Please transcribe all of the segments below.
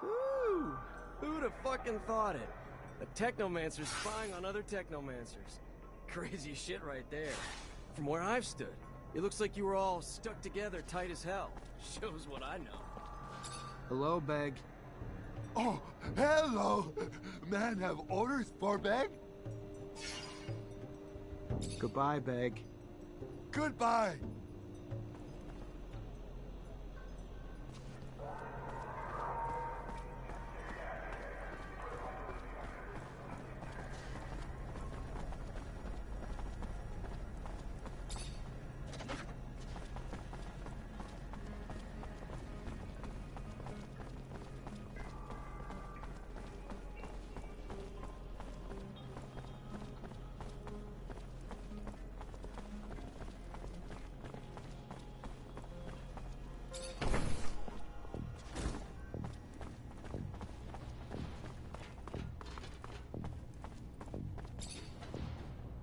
Woo! Who'd have fucking thought it? A Technomancer spying on other Technomancers. Crazy shit right there. From where I've stood, it looks like you were all stuck together tight as hell. Shows what I know. Hello, Beg. Oh, hello! Man, have orders for Beg? Goodbye, Beg. Goodbye!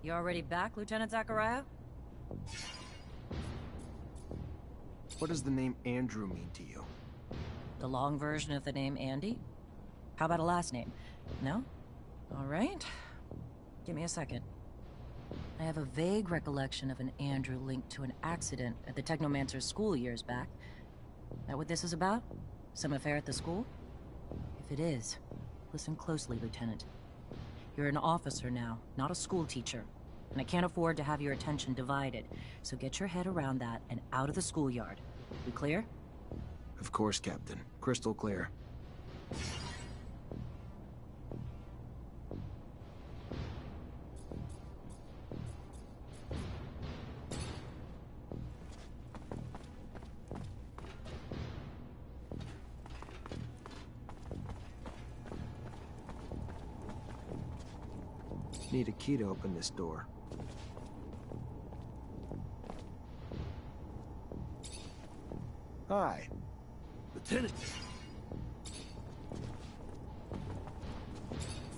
You already back, Lieutenant Zachariah? What does the name Andrew mean to you? The long version of the name Andy? How about a last name? No? Alright. Give me a second. I have a vague recollection of an Andrew linked to an accident at the Technomancer school years back. That what this is about? Some affair at the school? If it is, listen closely, Lieutenant. You're an officer now, not a school teacher. And I can't afford to have your attention divided. So get your head around that and out of the schoolyard. We clear? Of course, Captain. Crystal clear. Need a key to open this door. Hi. Lieutenant!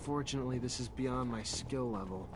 Fortunately, this is beyond my skill level.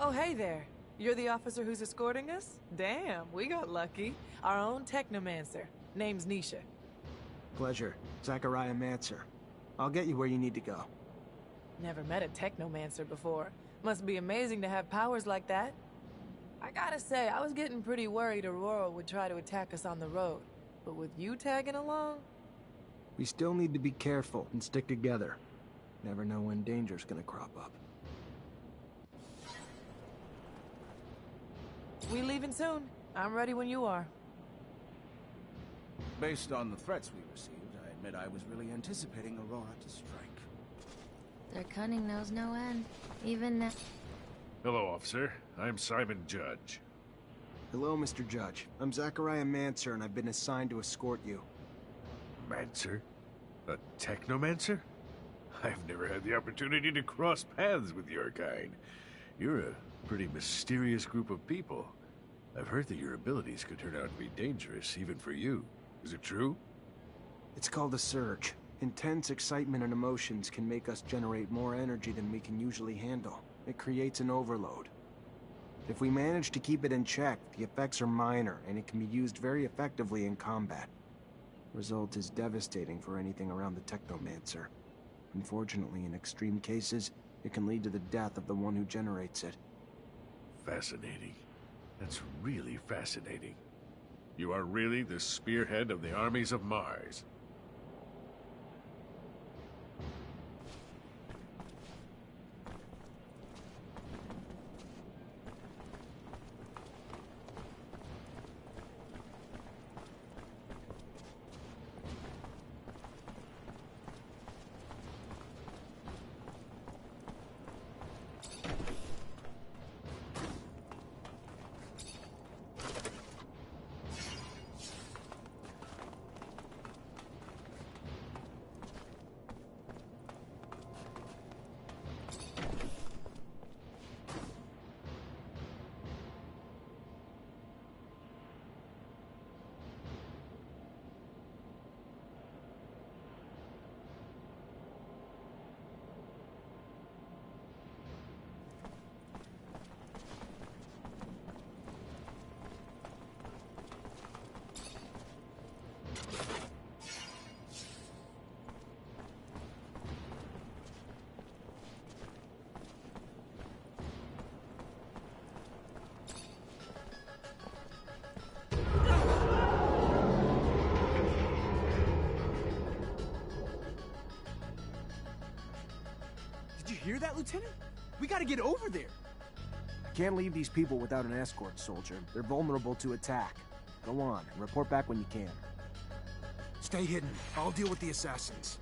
Oh, hey there. You're the officer who's escorting us? Damn, we got lucky. Our own Technomancer. Name's Nisha. Pleasure. Zachariah Mancer. I'll get you where you need to go. Never met a Technomancer before. Must be amazing to have powers like that. I gotta say, I was getting pretty worried Aurora would try to attack us on the road. But with you tagging along... We still need to be careful and stick together. Never know when danger's gonna crop up. We leaving soon. I'm ready when you are. Based on the threats we received, I admit I was really anticipating Aurora to strike. Their cunning knows no end. Even now. Hello, officer. I'm Simon Judge. Hello, Mr. Judge. I'm Zachariah Mancer, and I've been assigned to escort you. Mancer? A Technomancer? I've never had the opportunity to cross paths with your kind. You're a pretty mysterious group of people. I've heard that your abilities could turn out to be dangerous, even for you. Is it true? It's called a surge. Intense excitement and emotions can make us generate more energy than we can usually handle. It creates an overload. If we manage to keep it in check, the effects are minor, and it can be used very effectively in combat. Result is devastating for anything around the Technomancer. Unfortunately, in extreme cases, it can lead to the death of the one who generates it. Fascinating. That's really fascinating. You are really the spearhead of the armies of Mars. Did you hear that, Lieutenant? We gotta get over there! I can't leave these people without an escort, soldier. They're vulnerable to attack. Go on, and report back when you can. Stay hidden. I'll deal with the assassins.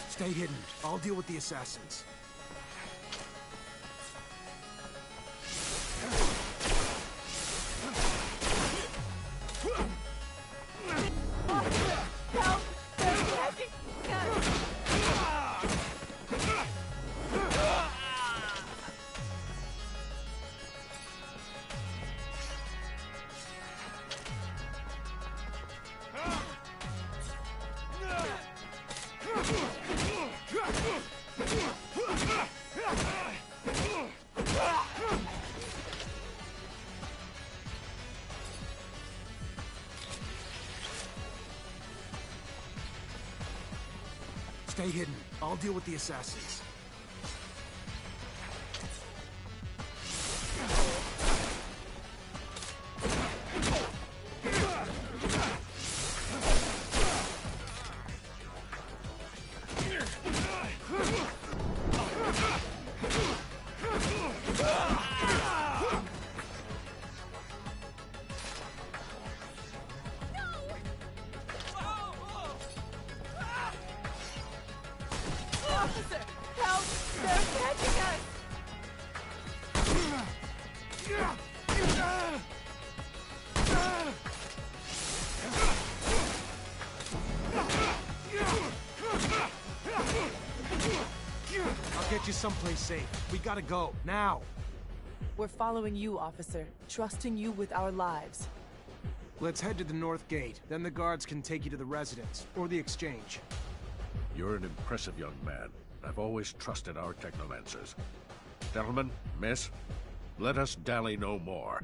Stay hidden. I'll deal with the assassins. Stay hidden. I'll deal with the assassins. I'll get you someplace safe. We gotta go, now! We're following you, officer, trusting you with our lives. Let's head to the north gate, then the guards can take you to the residence, or the exchange. You're an impressive young man. I've always trusted our technomancers. Gentlemen, miss, let us dally no more.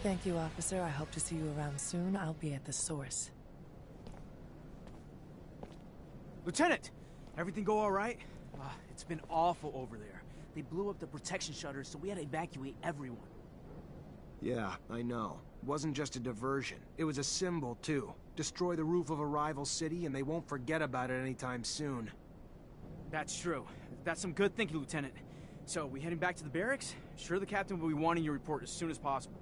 Thank you, officer. I hope to see you around soon. I'll be at the source. Lieutenant! Everything go all right? It's been awful over there. They blew up the protection shutters, so we had to evacuate everyone. Yeah, I know. It wasn't just a diversion. It was a symbol, too. Destroy the roof of a rival city, and they won't forget about it anytime soon. That's true. That's some good thinking, Lieutenant. So, we heading back to the barracks? Sure, the captain will be wanting your report as soon as possible.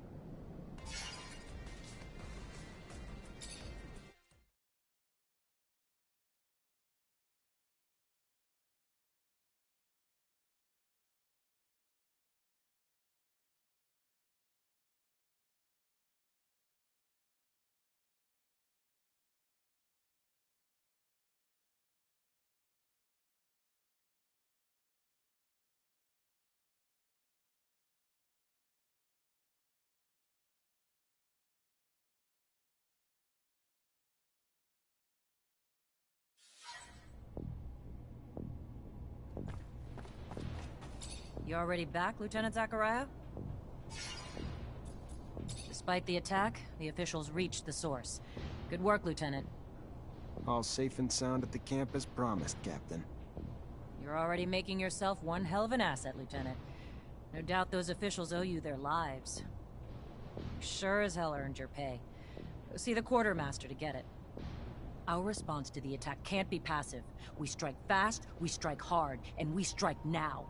You already back, Lieutenant Zachariah? Despite the attack, the officials reached the source. Good work, Lieutenant. All safe and sound at the camp as promised, Captain. You're already making yourself one hell of an asset, Lieutenant. No doubt those officials owe you their lives. You sure as hell earned your pay. Go see the quartermaster to get it. Our response to the attack can't be passive. We strike fast, we strike hard, and we strike now.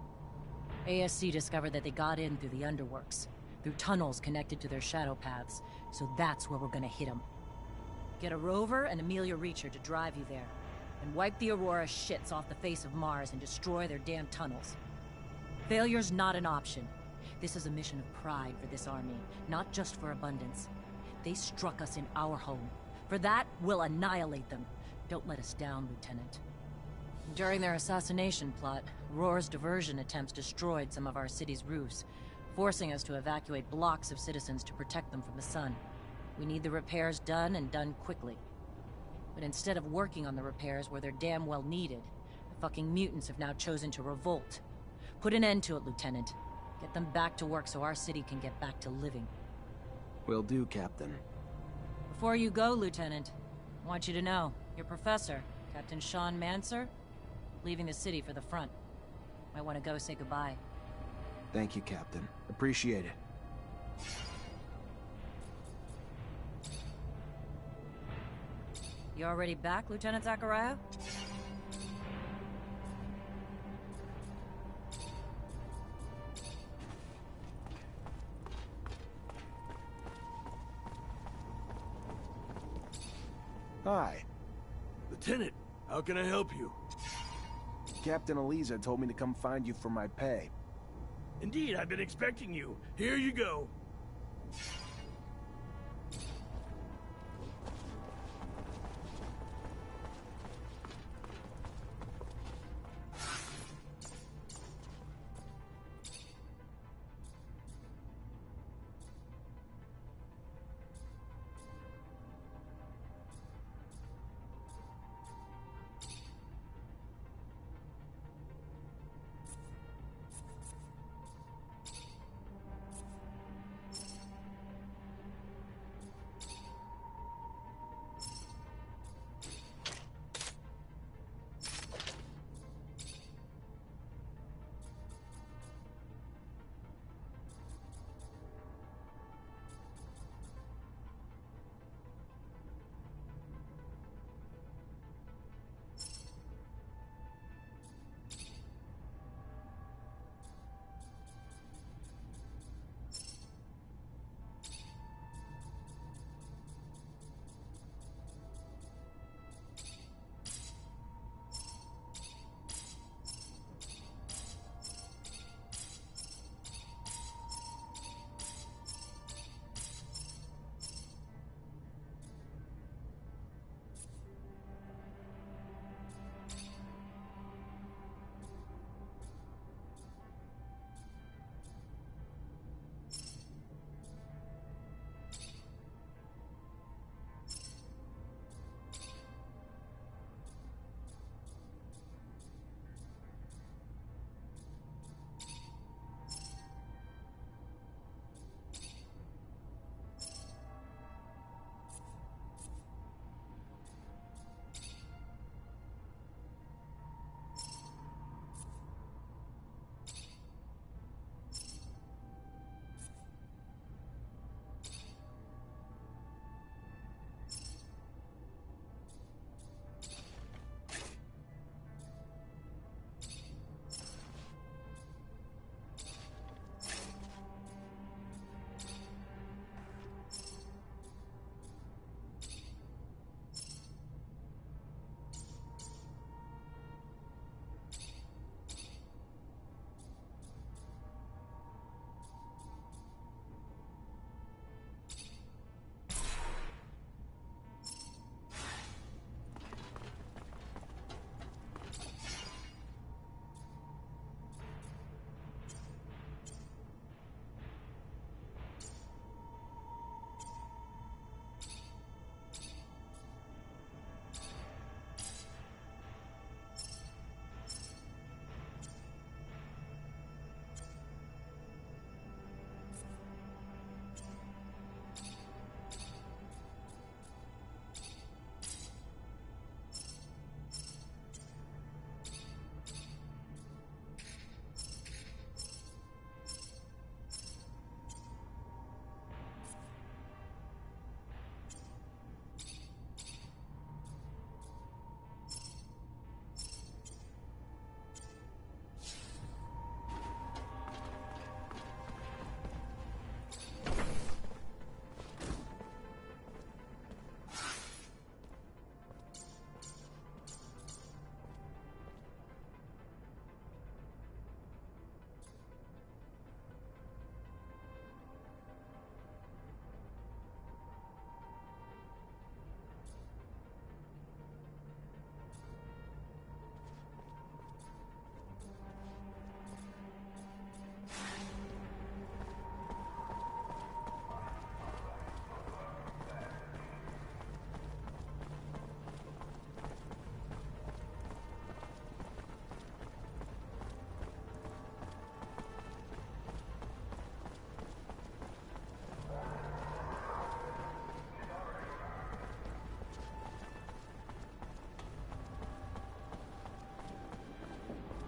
ASC discovered that they got in through the underworks, through tunnels connected to their shadow paths, so that's where we're gonna hit them. Get a rover and Amelia Reacher to drive you there, and wipe the Aurora shits off the face of Mars and destroy their damn tunnels. Failure's not an option. This is a mission of pride for this army, not just for abundance. They struck us in our home. For that, we'll annihilate them. Don't let us down, Lieutenant. During their assassination plot, Roar's diversion attempts destroyed some of our city's roofs, forcing us to evacuate blocks of citizens to protect them from the sun. We need the repairs done, and done quickly. But instead of working on the repairs where they're damn well needed, the fucking mutants have now chosen to revolt. Put an end to it, Lieutenant. Get them back to work so our city can get back to living. Will do, Captain. Before you go, Lieutenant, I want you to know, your professor, Captain Sean Manser, leaving the city for the front. Might want to go say goodbye. Thank you, Captain. Appreciate it. You already back, Lieutenant Zachariah? Hi. Lieutenant, how can I help you? Captain Eliza told me to come find you for my pay. Indeed, I've been expecting you. Here you go.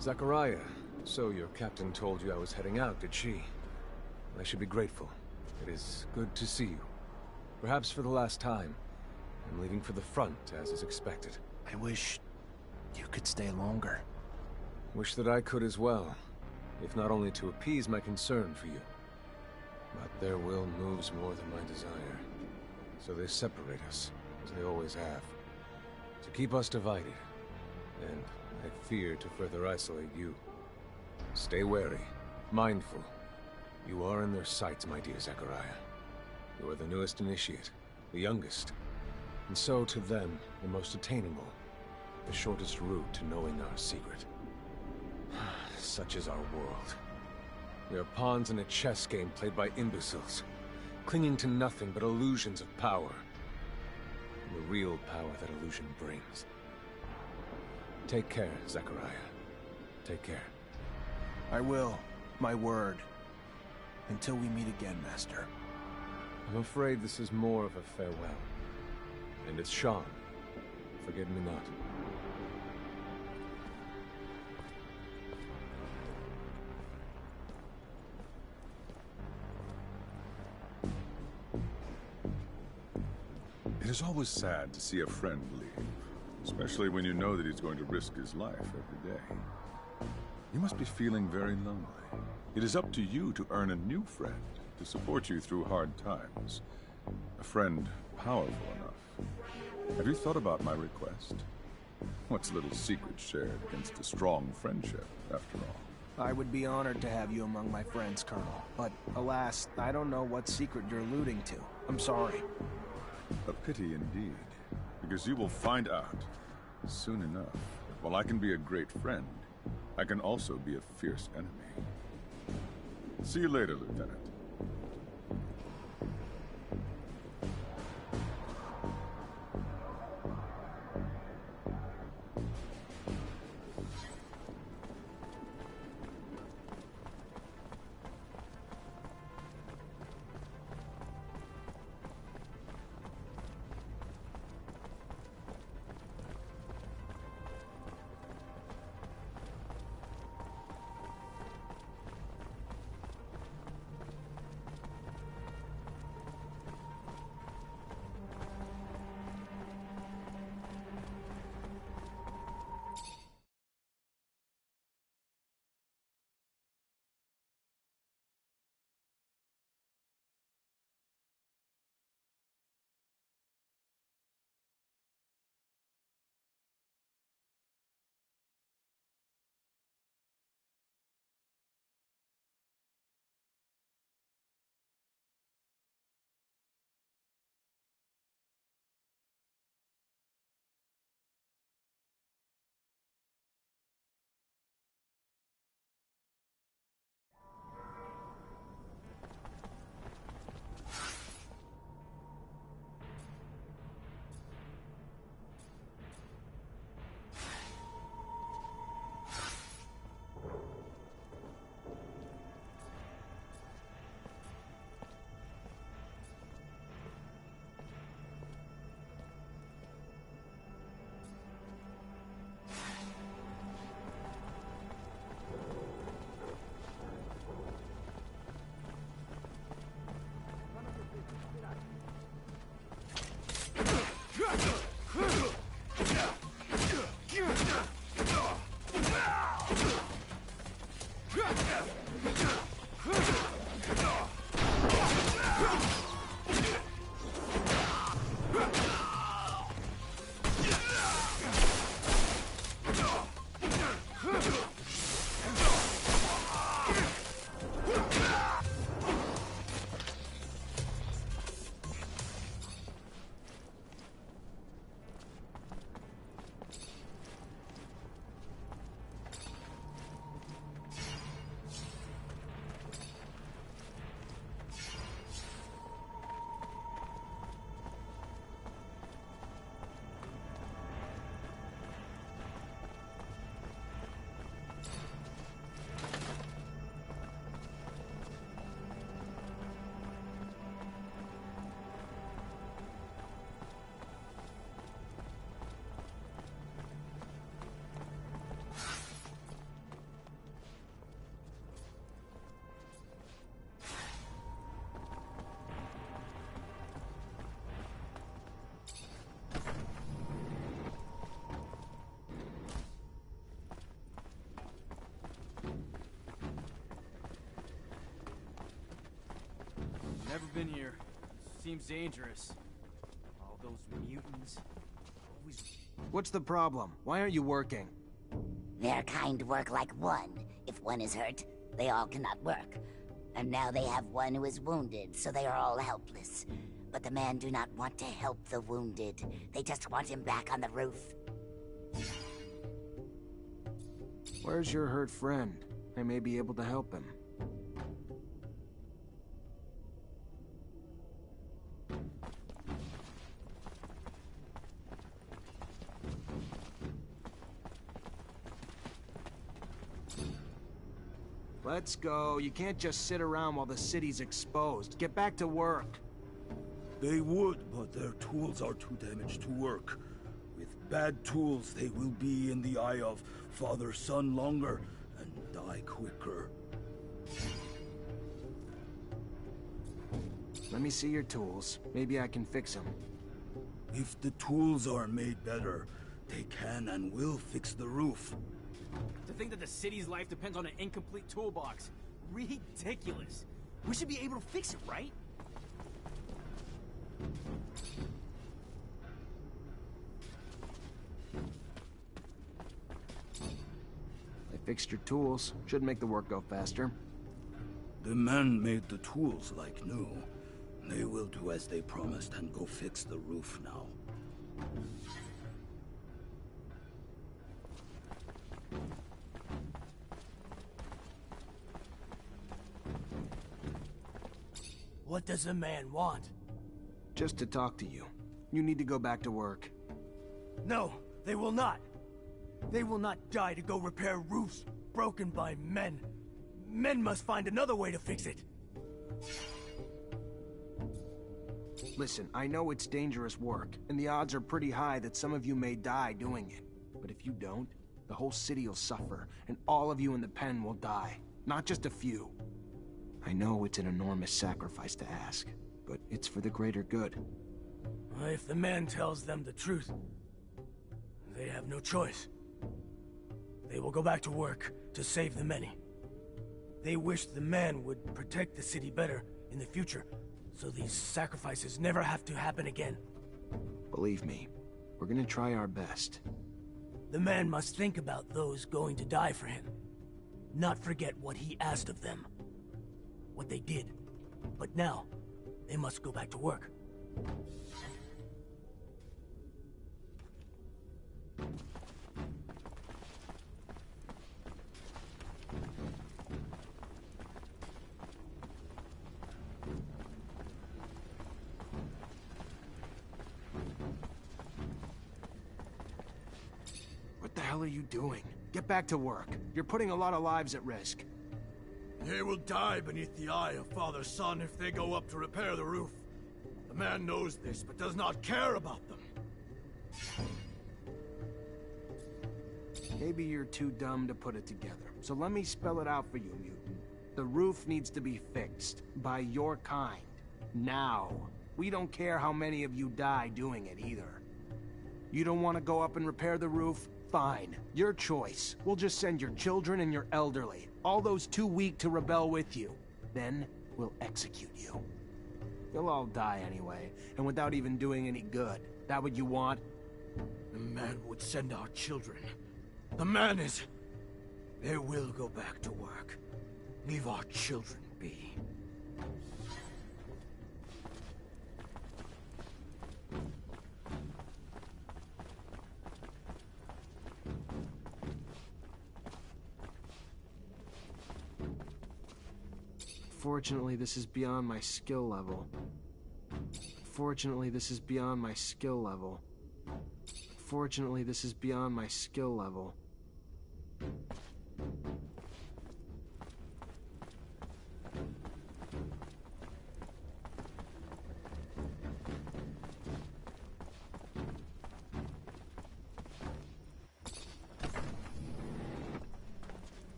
Zachariah, so your captain told you I was heading out, did she? I should be grateful. It is good to see you. Perhaps for the last time. I'm leaving for the front, as is expected. I wish you could stay longer. Wish that I could as well, if not only to appease my concern for you. But their will moves more than my desire. So they separate us, as they always have. To keep us divided. And I fear to further isolate you. Stay wary, mindful. You are in their sights, my dear Zachariah. You are the newest initiate, the youngest. And so, to them, the most attainable. The shortest route to knowing our secret. Such is our world. We are pawns in a chess game played by imbeciles, clinging to nothing but illusions of power. And the real power that illusion brings. Take care, Zachariah. Take care. I will. My word. Until we meet again, Master. I'm afraid this is more of a farewell. And it's Sean. Forget me not. It is always sad to see a friend leave, especially when you know that he's going to risk his life every day. You must be feeling very lonely. It is up to you to earn a new friend to support you through hard times. A friend powerful enough. Have you thought about my request? What's little secret shared against a strong friendship, after all? I would be honored to have you among my friends, Colonel. But, alas, I don't know what secret you're alluding to. I'm sorry. A pity indeed, because you will find out soon enough that while I can be a great friend, I can also be a fierce enemy. See you later, Lieutenant. Never been here. Seems dangerous. All those mutants. Always... What's the problem? Why aren't you working? Their kind work like one. If one is hurt, they all cannot work. And now they have one who is wounded, so they are all helpless. But the men do not want to help the wounded. They just want him back on the roof. Where's your hurt friend? I may be able to help him. Let's go. You can't just sit around while the city's exposed. Get back to work. They would, but their tools are too damaged to work. With bad tools, they will be in the eye of father-son longer and die quicker. Let me see your tools. Maybe I can fix them. If the tools are made better, they can and will fix the roof. To think that the city's life depends on an incomplete toolbox. Ridiculous. We should be able to fix it, right? I fixed your tools. Should make the work go faster. The men made the tools like new. They will do as they promised and go fix the roof now. What does the man want? Just to talk to you. You need to go back to work. No, they will not. They will not die to go repair roofs broken by men. Men must find another way to fix it. Listen, I know it's dangerous work, and the odds are pretty high that some of you may die doing it. But if you don't, the whole city will suffer, and all of you in the pen will die. Not just a few. I know it's an enormous sacrifice to ask, but it's for the greater good. If the man tells them the truth, they have no choice. They will go back to work to save the many. They wish the man would protect the city better in the future, so these sacrifices never have to happen again. Believe me, we're gonna try our best. The man must think about those going to die for him, not forget what he asked of them. What they did. But now, they must go back to work. What the hell are you doing? Get back to work. You're putting a lot of lives at risk. They will die beneath the eye of father-son if they go up to repair the roof. The man knows this, but does not care about them. Maybe you're too dumb to put it together. So let me spell it out for you, mutant. The roof needs to be fixed. By your kind. Now. We don't care how many of you die doing it either. You don't want to go up and repair the roof? Fine. Your choice. We'll just send your children and your elderly. All those too weak to rebel with you. Then, we'll execute you. You'll all die anyway, and without even doing any good. That what you want? The man would send our children. The man is... They will go back to work. Leave our children be. Fortunately, this is beyond my skill level. Fortunately, this is beyond my skill level. Fortunately, this is beyond my skill level.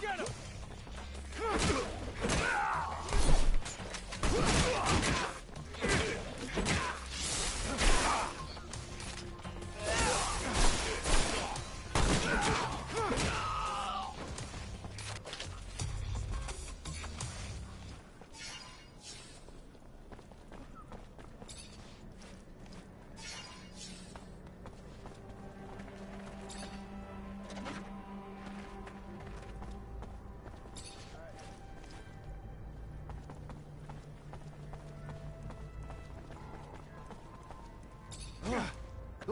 Get him!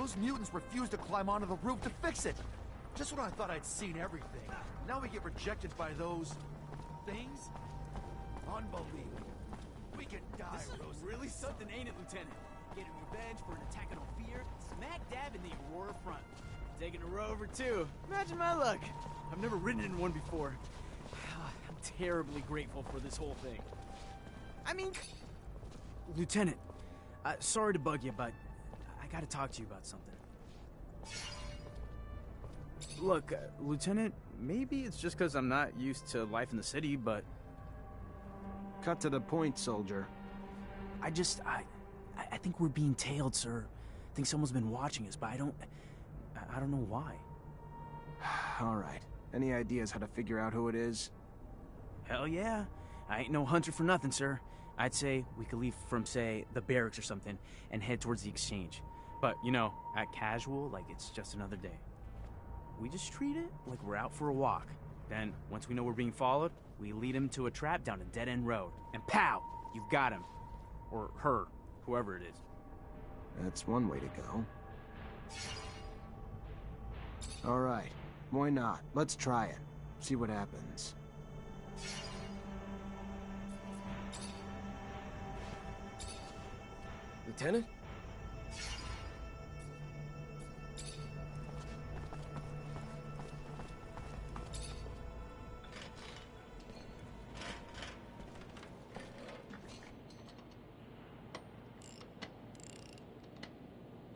Those mutants refused to climb onto the roof to fix it. Just when I thought I'd seen everything. Now we get rejected by those... things? Unbelievable. We can die, This is really something, ain't it, Lieutenant? Getting revenge for an attack on Ophir, smack dab in the Aurora front. Taking a rover, too. Imagine my luck. I've never ridden in one before. I'm terribly grateful for this whole thing. I mean... Lieutenant, sorry to bug you, but I gotta talk to you about something. Look, Lieutenant, maybe it's just because I'm not used to life in the city, but... Cut to the point, soldier. I think we're being tailed, sir. I think someone's been watching us, but I don't know why. All right. Any ideas how to figure out who it is? Hell yeah. I ain't no hunter for nothing, sir. I'd say we could leave from, say, the barracks or something and head towards the exchange. But, you know, act casual like it's just another day. We just treat it like we're out for a walk. Then, once we know we're being followed, we lead him to a trap down a dead-end road. And pow! You've got him. Or her. Whoever it is. That's one way to go. All right. Why not? Let's try it. See what happens. Lieutenant?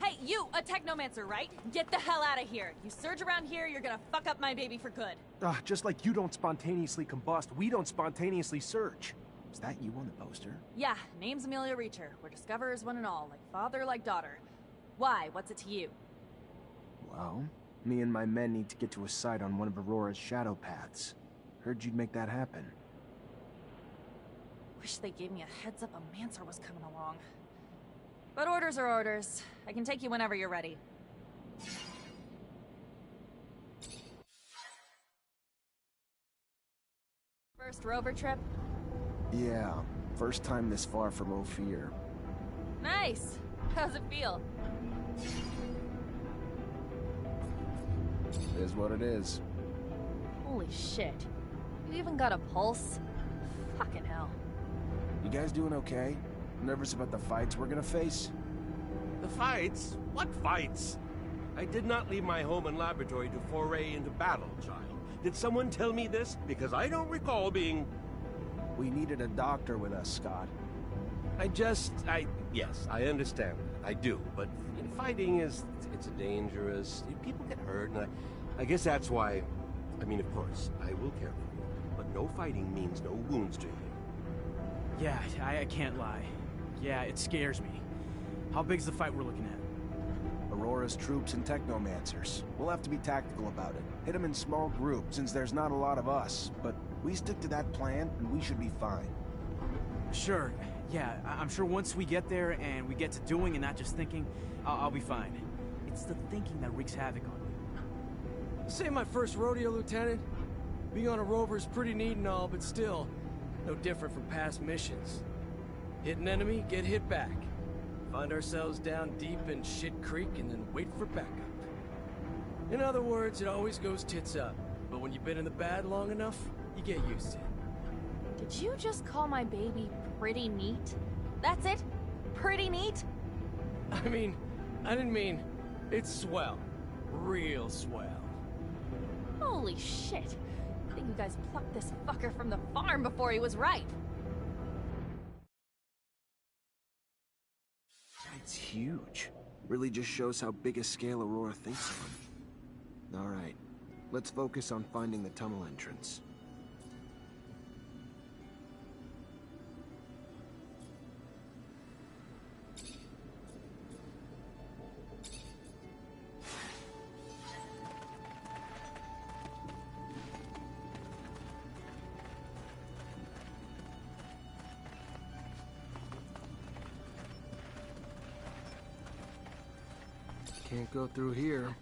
Hey, you, a Technomancer, right? Get the hell out of here. You surge around here, you're gonna fuck up my baby for good. Just like you don't spontaneously combust, we don't spontaneously search. Is that you on the poster? Yeah, name's Amelia Reacher. We're discoverers one and all, like father, like daughter. Why? What's it to you? Well, me and my men need to get to a site on one of Aurora's shadow paths. Heard you'd make that happen. Wish they gave me a heads up a Mancer was coming along. But orders are orders. I can take you whenever you're ready. First rover trip? Yeah, first time this far from Ophir. Nice! How's it feel? It is what it is. Holy shit. You even got a pulse? Fucking hell. You guys doing okay? Nervous about the fights we're gonna face? The fights? What fights? I did not leave my home and laboratory to foray into battle, child. Did someone tell me this? Because I don't recall being... We needed a doctor with us, Scott. Yes, I understand. I do, but fighting is... it's dangerous. People get hurt, and I guess that's why... I mean, of course, I will care for you, but no fighting means no wounds to you. Yeah, I can't lie. Yeah, it scares me. How big's the fight we're looking at? Aurora's troops and Technomancers. We'll have to be tactical about it. Hit them in small groups, since there's not a lot of us. But we stick to that plan, and we should be fine. Sure. Yeah, I'm sure once we get there and we get to doing and not just thinking, I'll be fine. It's the thinking that wreaks havoc on me. This ain't my first rodeo, Lieutenant. Being on a rover is pretty neat and all, but still, no different from past missions. Hit an enemy, get hit back. Find ourselves down deep in Shit Creek and then wait for backup. In other words, it always goes tits up. But when you've been in the bad long enough, you get used to it. Did you just call my baby pretty neat? That's it? Pretty neat? I didn't mean... it's swell. Real swell. Holy shit. I think you guys plucked this fucker from the farm before he was ripe. It's huge. Really just shows how big a scale Aurora thinks on. All right, let's focus on finding the tunnel entrance. Can't go through here.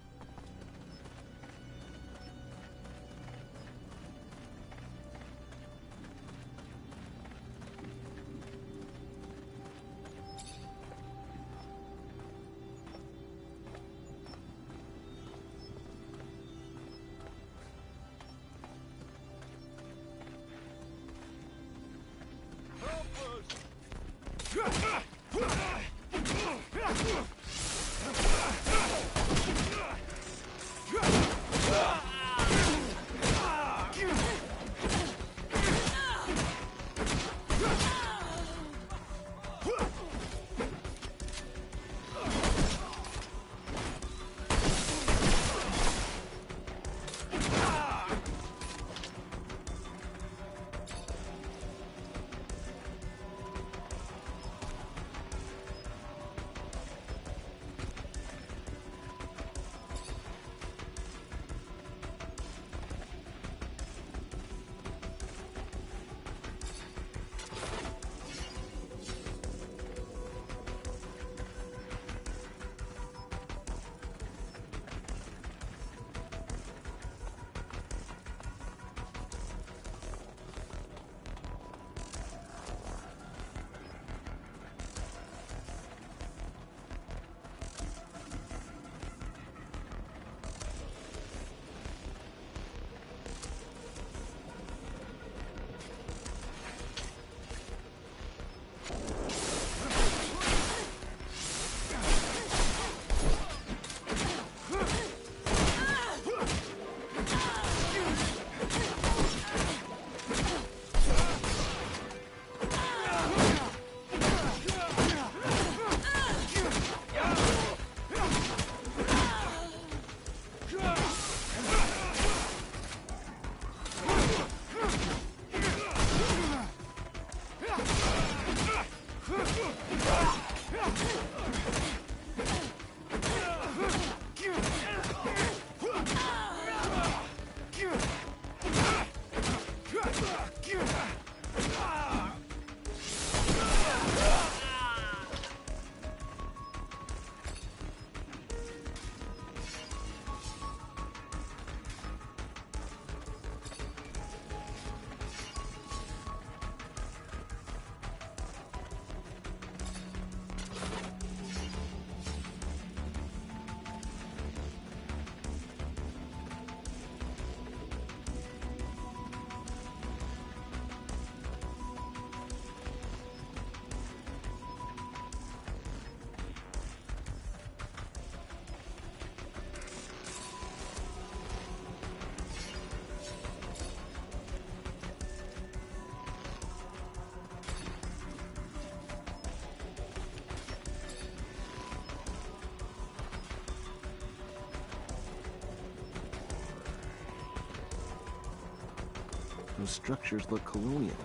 Those structures look colonial.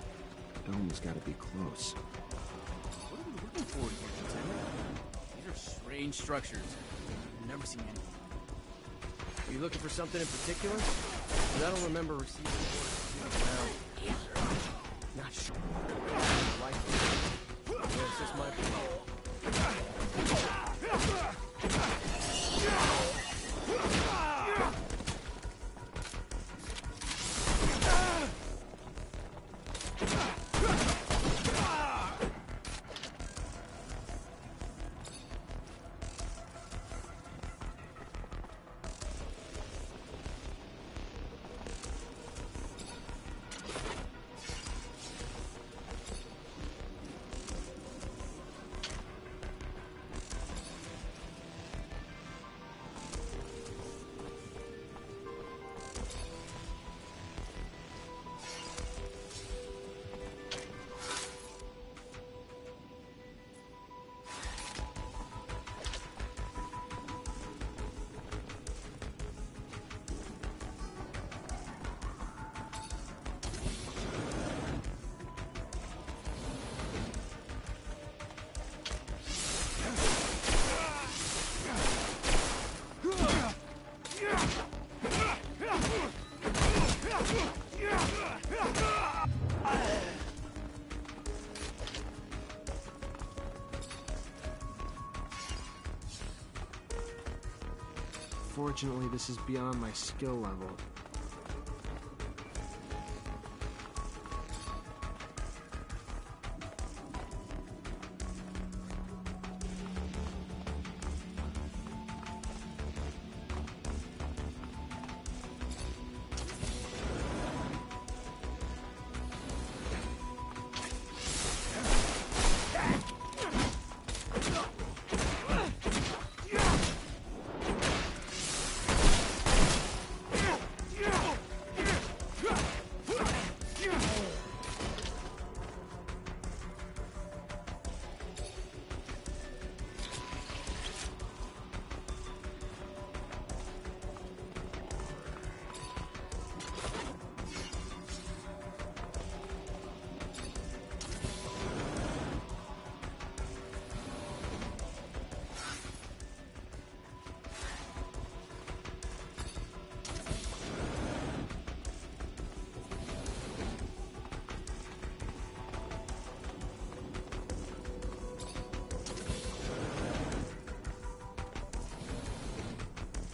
The dome's gotta be close. What are we looking for here, Lieutenant? These are strange structures. I've never seen any. Are you looking for something in particular? 'Cause I don't remember receiving orders. Well, not sure. Like it. Yeah, it's just my opinion. Fortunately, this is beyond my skill level.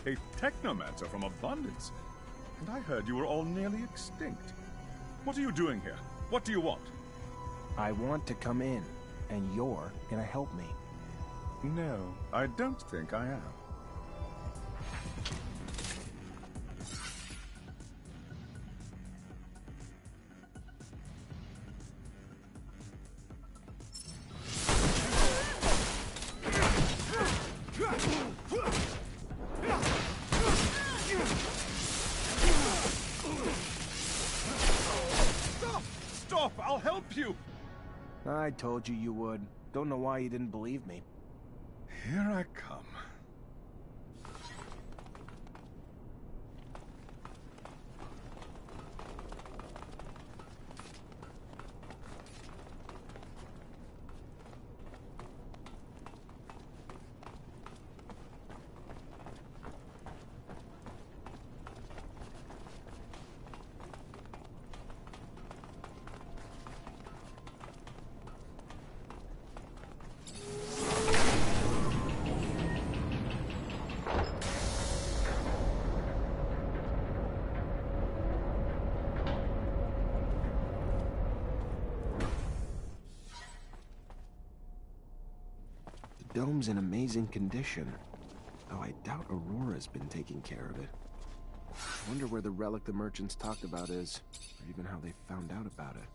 A Technomancer from Abundance. And I heard you were all nearly extinct. What are you doing here? What do you want? I want to come in, and you're gonna help me. No, I don't think I am. Stop! I'll help you! I told you you would. Don't know why you didn't believe me. Here I come. The dome's in amazing condition, though I doubt Aurora's been taking care of it. I wonder where the relic the merchants talked about is, or even how they found out about it.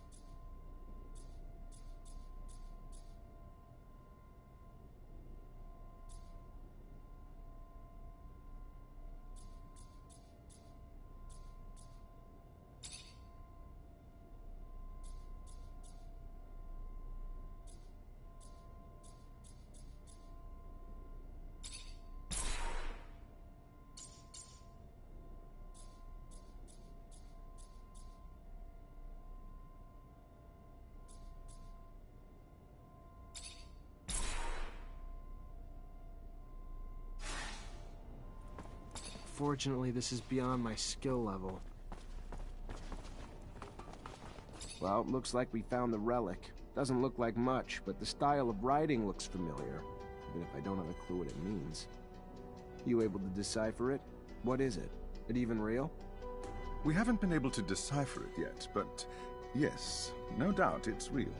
Unfortunately, this is beyond my skill level. Well, looks like we found the relic. Doesn't look like much, but the style of writing looks familiar, even if I don't have a clue what it means. You able to decipher it? What is it? It even real? We haven't been able to decipher it yet, but yes, no doubt it's real.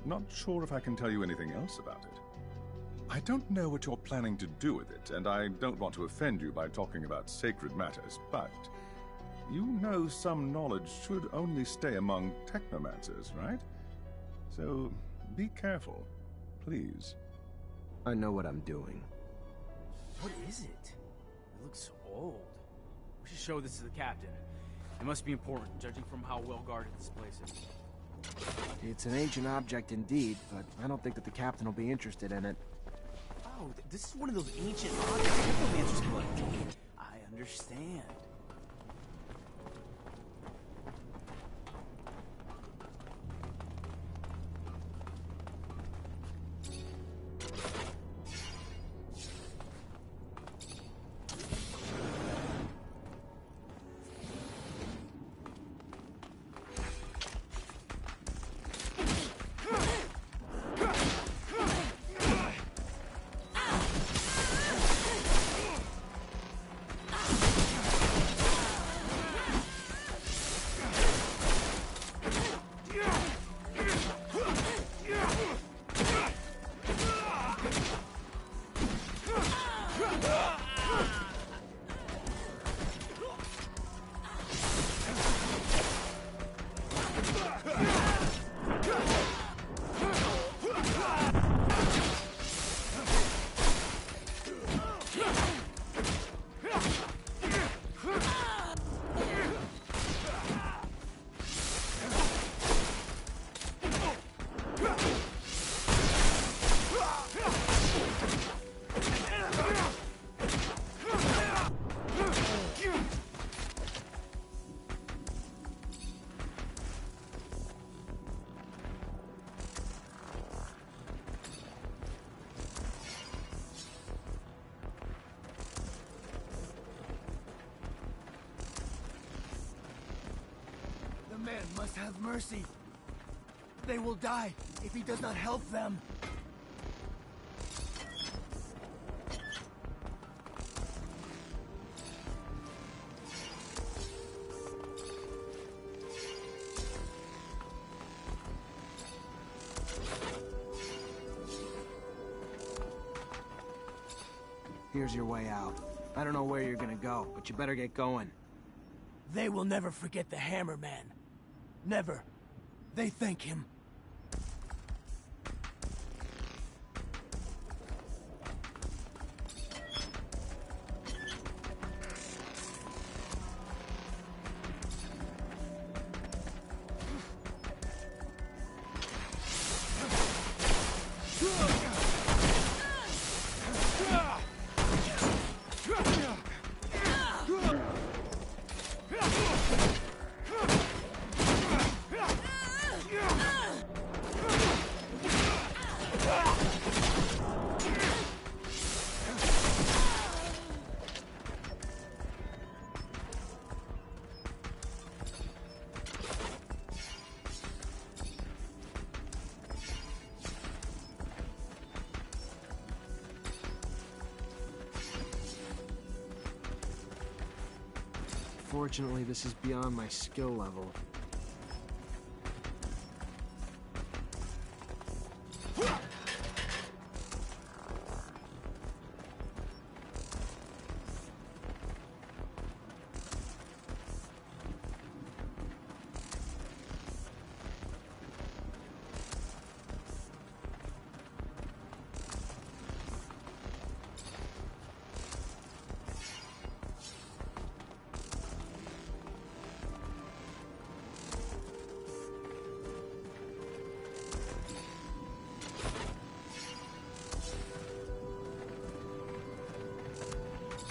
Not sure if I can tell you anything else about it. I don't know what you're planning to do with it, and I don't want to offend you by talking about sacred matters, but you know some knowledge should only stay among technomancers, right? So be careful, please. I know what I'm doing. What is it? It looks old. We should show this to the captain. It must be important, judging from how well guarded this place is. It's an ancient object indeed, but I don't think that the captain will be interested in it. Oh, this is one of those ancient objects Technomancers collect. I understand. Men must have mercy. They will die if he does not help them. Here's your way out. I don't know where you're gonna go, but you better get going. They will never forget the Hammer Man. Never. They thank him. Fortunately, this is beyond my skill level.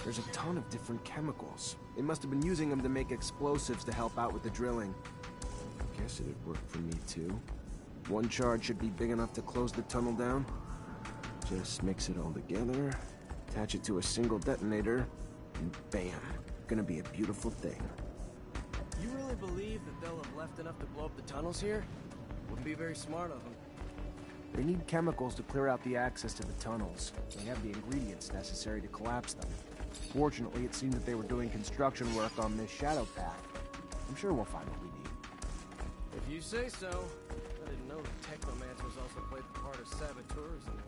There's a ton of different chemicals. They must have been using them to make explosives to help out with the drilling. Guess it'd work for me too. One charge should be big enough to close the tunnel down. Just mix it all together, attach it to a single detonator, and bam, gonna be a beautiful thing. You really believe that they'll have left enough to blow up the tunnels here? Wouldn't be very smart of them. They need chemicals to clear out the access to the tunnels. They have the ingredients necessary to collapse them. Fortunately, it seemed that they were doing construction work on this shadow path. I'm sure we'll find what we need. If you say so. I didn't know the Technomancers also played the part of saboteurs in the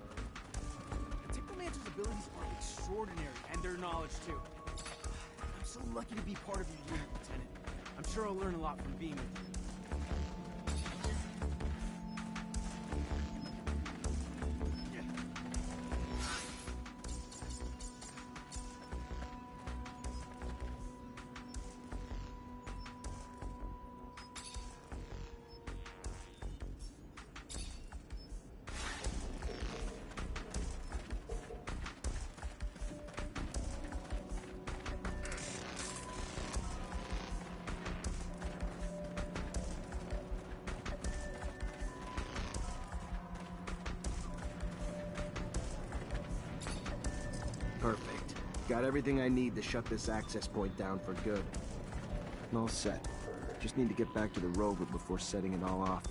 The Technomancer's abilities are extraordinary, and their knowledge too. I'm so lucky to be part of your unit, Lieutenant. I'm sure I'll learn a lot from being with you. Perfect. Got everything I need to shut this access point down for good. All set. Just need to get back to the rover before setting it all off.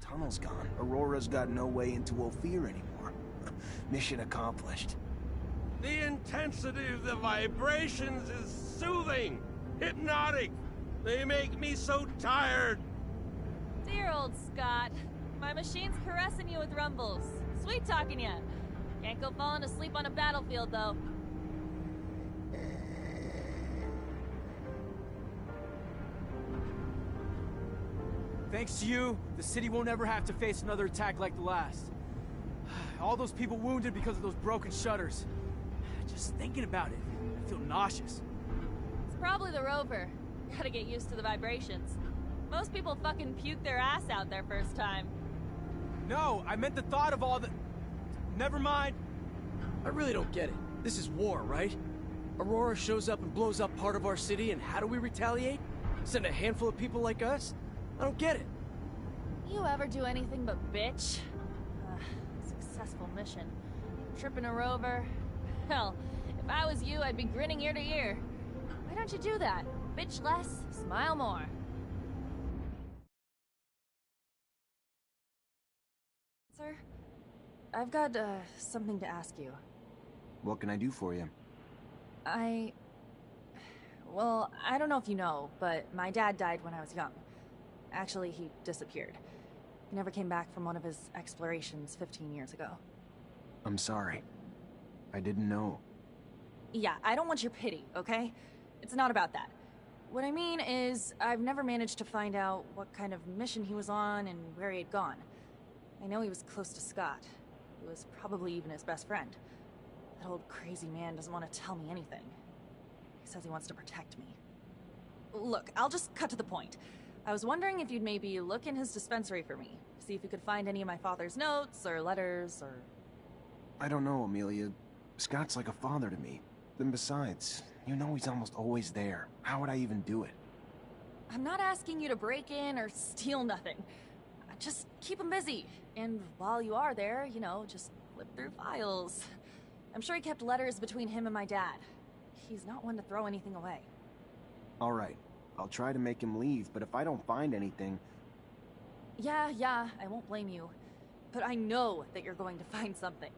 Tunnel's gone. Aurora's got no way into Ophir anymore. Mission accomplished. The intensity of the vibrations is soothing, hypnotic. They make me so tired. Dear old Scott. My machine's caressing you with rumbles. Sweet talking ya. Can't go falling asleep on a battlefield, though. Thanks to you, the city won't ever have to face another attack like the last. All those people wounded because of those broken shutters. Just thinking about it, I feel nauseous. It's probably the rover. Gotta get used to the vibrations. Most people fucking puke their ass out their first time. No, I meant the thought of all the... Never mind. I really don't get it. This is war, right? Aurora shows up and blows up part of our city, and how do we retaliate? Send a handful of people like us? I don't get it. You ever do anything but bitch? Successful mission. Tripping a rover. Hell, if I was you, I'd be grinning ear to ear. Why don't you do that? Bitch less, smile more. Sir, I've got, something to ask you. What can I do for you? Well, I don't know if you know, but my dad died when I was young. Actually, he disappeared. He never came back from one of his explorations 15 years ago. I'm sorry. I didn't know. Yeah, I don't want your pity, okay? It's not about that. What I mean is, I've never managed to find out what kind of mission he was on and where he had gone. I know he was close to Scott. He was probably even his best friend. That old crazy man doesn't want to tell me anything. He says he wants to protect me. Look, I'll just cut to the point. I was wondering if you'd maybe look in his dispensary for me. See if you could find any of my father's notes, or letters, or... I don't know, Amelia. Scott's like a father to me. Then besides, you know he's almost always there. How would I even do it? I'm not asking you to break in or steal nothing. Just keep him busy. And while you are there, you know, just flip through files. I'm sure he kept letters between him and my dad. He's not one to throw anything away. All right. I'll try to make him leave, but if I don't find anything... Yeah, I won't blame you. But I know that you're going to find something.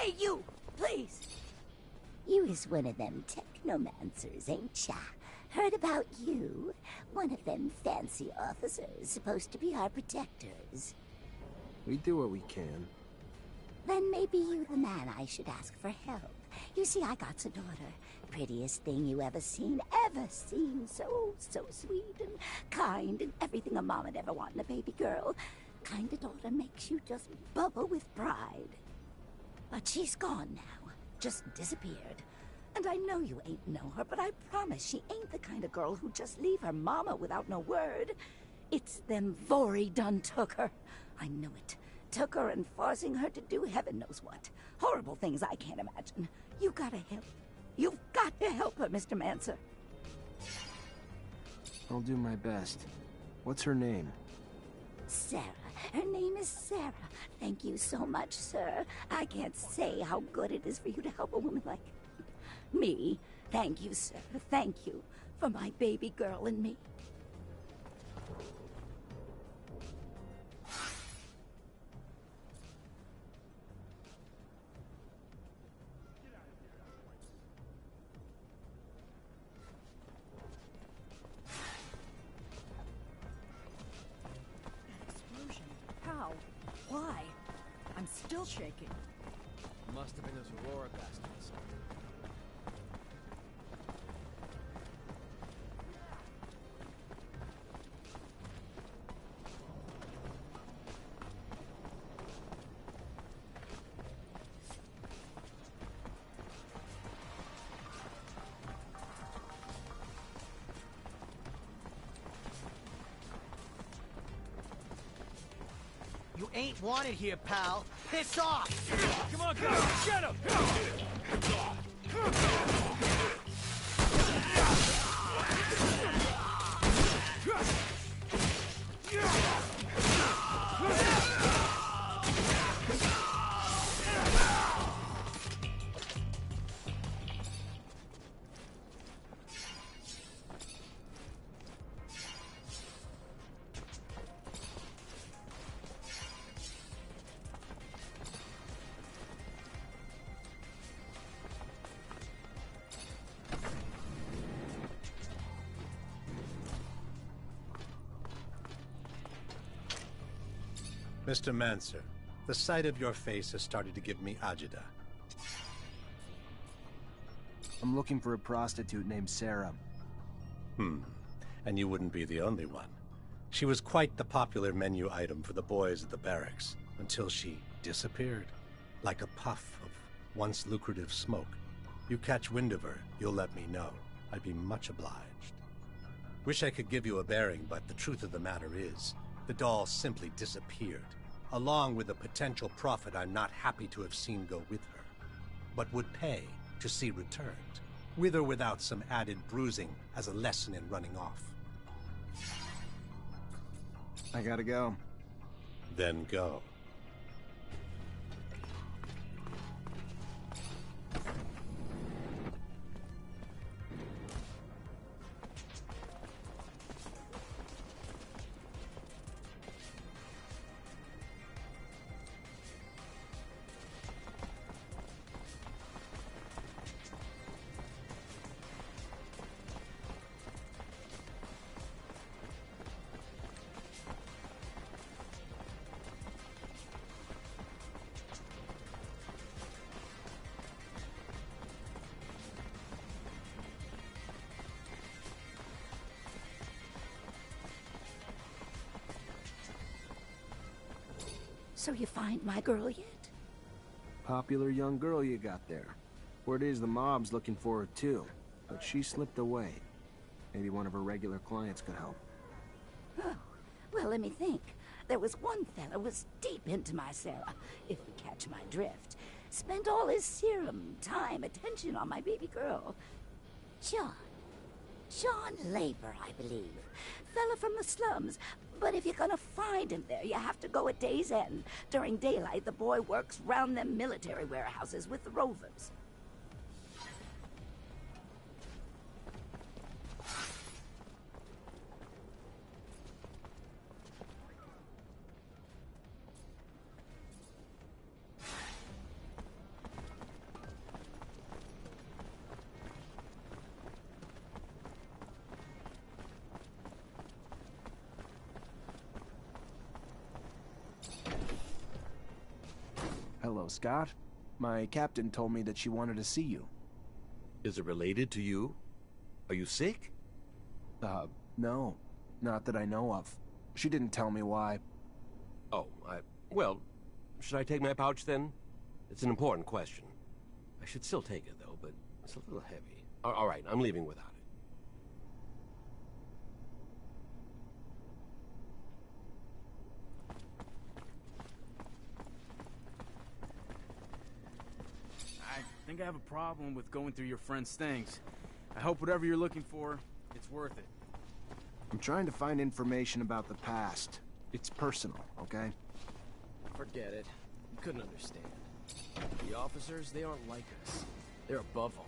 Hey, you! Please! You is one of them technomancers, ain't ya? Heard about you? One of them fancy officers supposed to be our protectors. We do what we can. Then maybe you the man I should ask for help. You see, I got a daughter. Prettiest thing you ever seen. So sweet and kind and everything a mom'd ever want in a baby girl. Kind of daughter makes you just bubble with pride. But she's gone now. Just disappeared. And I know you ain't know her, but I promise she ain't the kind of girl who just leave her mama without no word. It's them Vori done took her. I know it. Took her and forcing her to do heaven knows what. Horrible things I can't imagine. You gotta help. You've got to help her, Mr. Mancer. I'll do my best. What's her name? Sarah. Her name is Sarah. Thank you so much, sir. I can't say how good it is for you to help a woman like me. Thank you, sir. Thank you for my baby girl and me. How? Why? I'm still shaking. Must have been those Aurora bastards. You ain't wanted here, pal. Piss off! Come on, go! Get him! Mr. Mancer, the sight of your face has started to give me agita. I'm looking for a prostitute named Sarah. And you wouldn't be the only one. She was quite the popular menu item for the boys at the barracks, until she disappeared, like a puff of once lucrative smoke. You catch wind of her, you'll let me know. I'd be much obliged. Wish I could give you a bearing, but the truth of the matter is, the doll simply disappeared, along with a potential profit I'm not happy to have seen go with her, but would pay to see returned, with or without some added bruising as a lesson in running off. I gotta go. Then go. So you find my girl yet? Popular young girl you got there. Word is the mob's looking for her too, but she slipped away. Maybe one of her regular clients could help. Oh, well, let me think. There was one fella was deep into my Sarah, if you catch my drift. Spent all his serum, time, attention on my baby girl. John Labor, I believe. Fella from the slums. But if you're gonna find him there, you have to go at day's end. During daylight, the boy works round them military warehouses with the rovers. Hello, Scott. My captain told me that she wanted to see you. Is it related to you? Are you sick? No. Not that I know of. She didn't tell me why. Oh, well, should I take my pouch then? It's an important question. I should still take it, though, but it's a little heavy. All right, I'm leaving without it. I think I have a problem with going through your friend's things. I hope whatever you're looking for, it's worth it. I'm trying to find information about the past. It's personal, okay? Forget it. You couldn't understand. The officers, they aren't like us. They're above all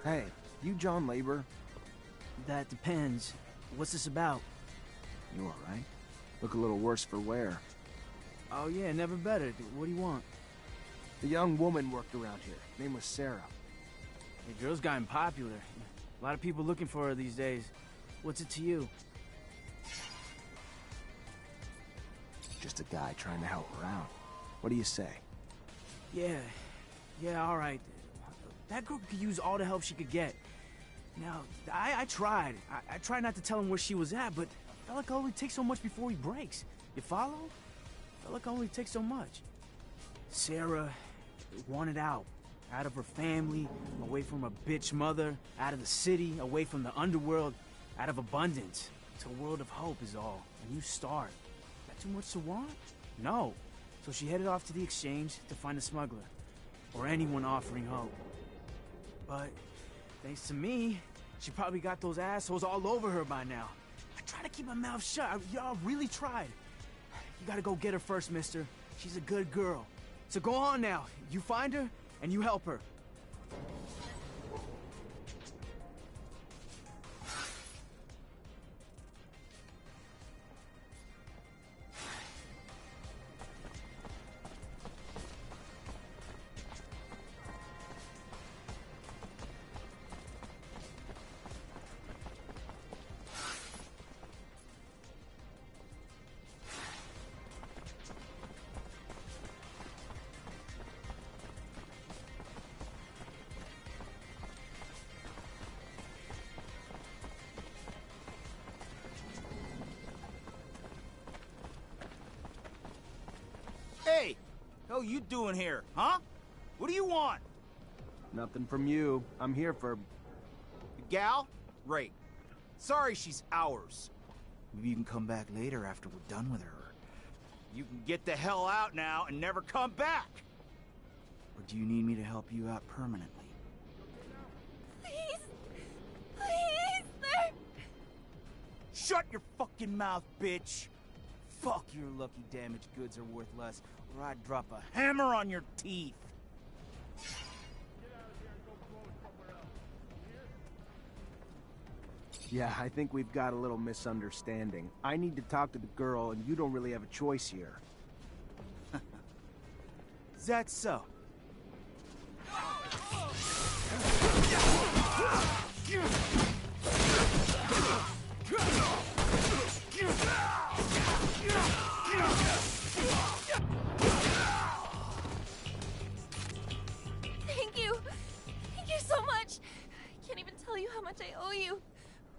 that. Hey, you John Labor? That depends. What's this about? You alright? Look a little worse for wear. Oh yeah, never better. What do you want? A young woman worked around here. Name was Sarah. The girl's gotten popular. A lot of people looking for her these days. What's it to you? Just a guy trying to help her out. What do you say? Yeah, alright. That girl could use all the help she could get. Now, I tried. I tried not to tell him where she was at, but I felt like it only takes so much before he breaks. You follow? I felt like it only takes so much. Sarah wanted out of her family, away from her bitch mother, out of the city, away from the underworld, out of abundance. To a world of hope is all. A new start. Is that too much to want? No. So she headed off to the exchange to find a smuggler. Or anyone offering hope. But thanks to me, she probably got those assholes all over her by now. I tried to keep my mouth shut. Y'all really tried. You gotta go get her first, mister. She's a good girl. So go on now. You find her, and you help her. Hey! Hell you doing here, huh? What do you want? Nothing from you. I'm here for... The gal? Right. Sorry she's ours. Maybe you can come back later after we're done with her. You can get the hell out now and never come back! Or do you need me to help you out permanently? Please! Please! There... Shut your fucking mouth, bitch! Fuck, your lucky damaged goods are worth less, or I'd drop a hammer on your teeth! Yeah, I think we've got a little misunderstanding. I need to talk to the girl, and you don't really have a choice here. Is that so? Thank you! Thank you so much! I can't even tell you how much I owe you.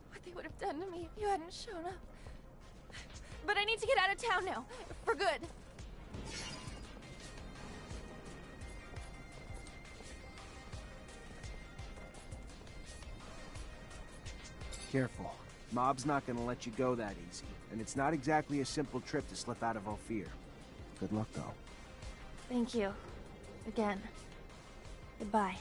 What they would have done to me if you hadn't shown up. But I need to get out of town now, for good. Careful. Mob's not gonna let you go that easy. And it's not exactly a simple trip to slip out of Ophir. Good luck, though. Thank you. Again. Goodbye.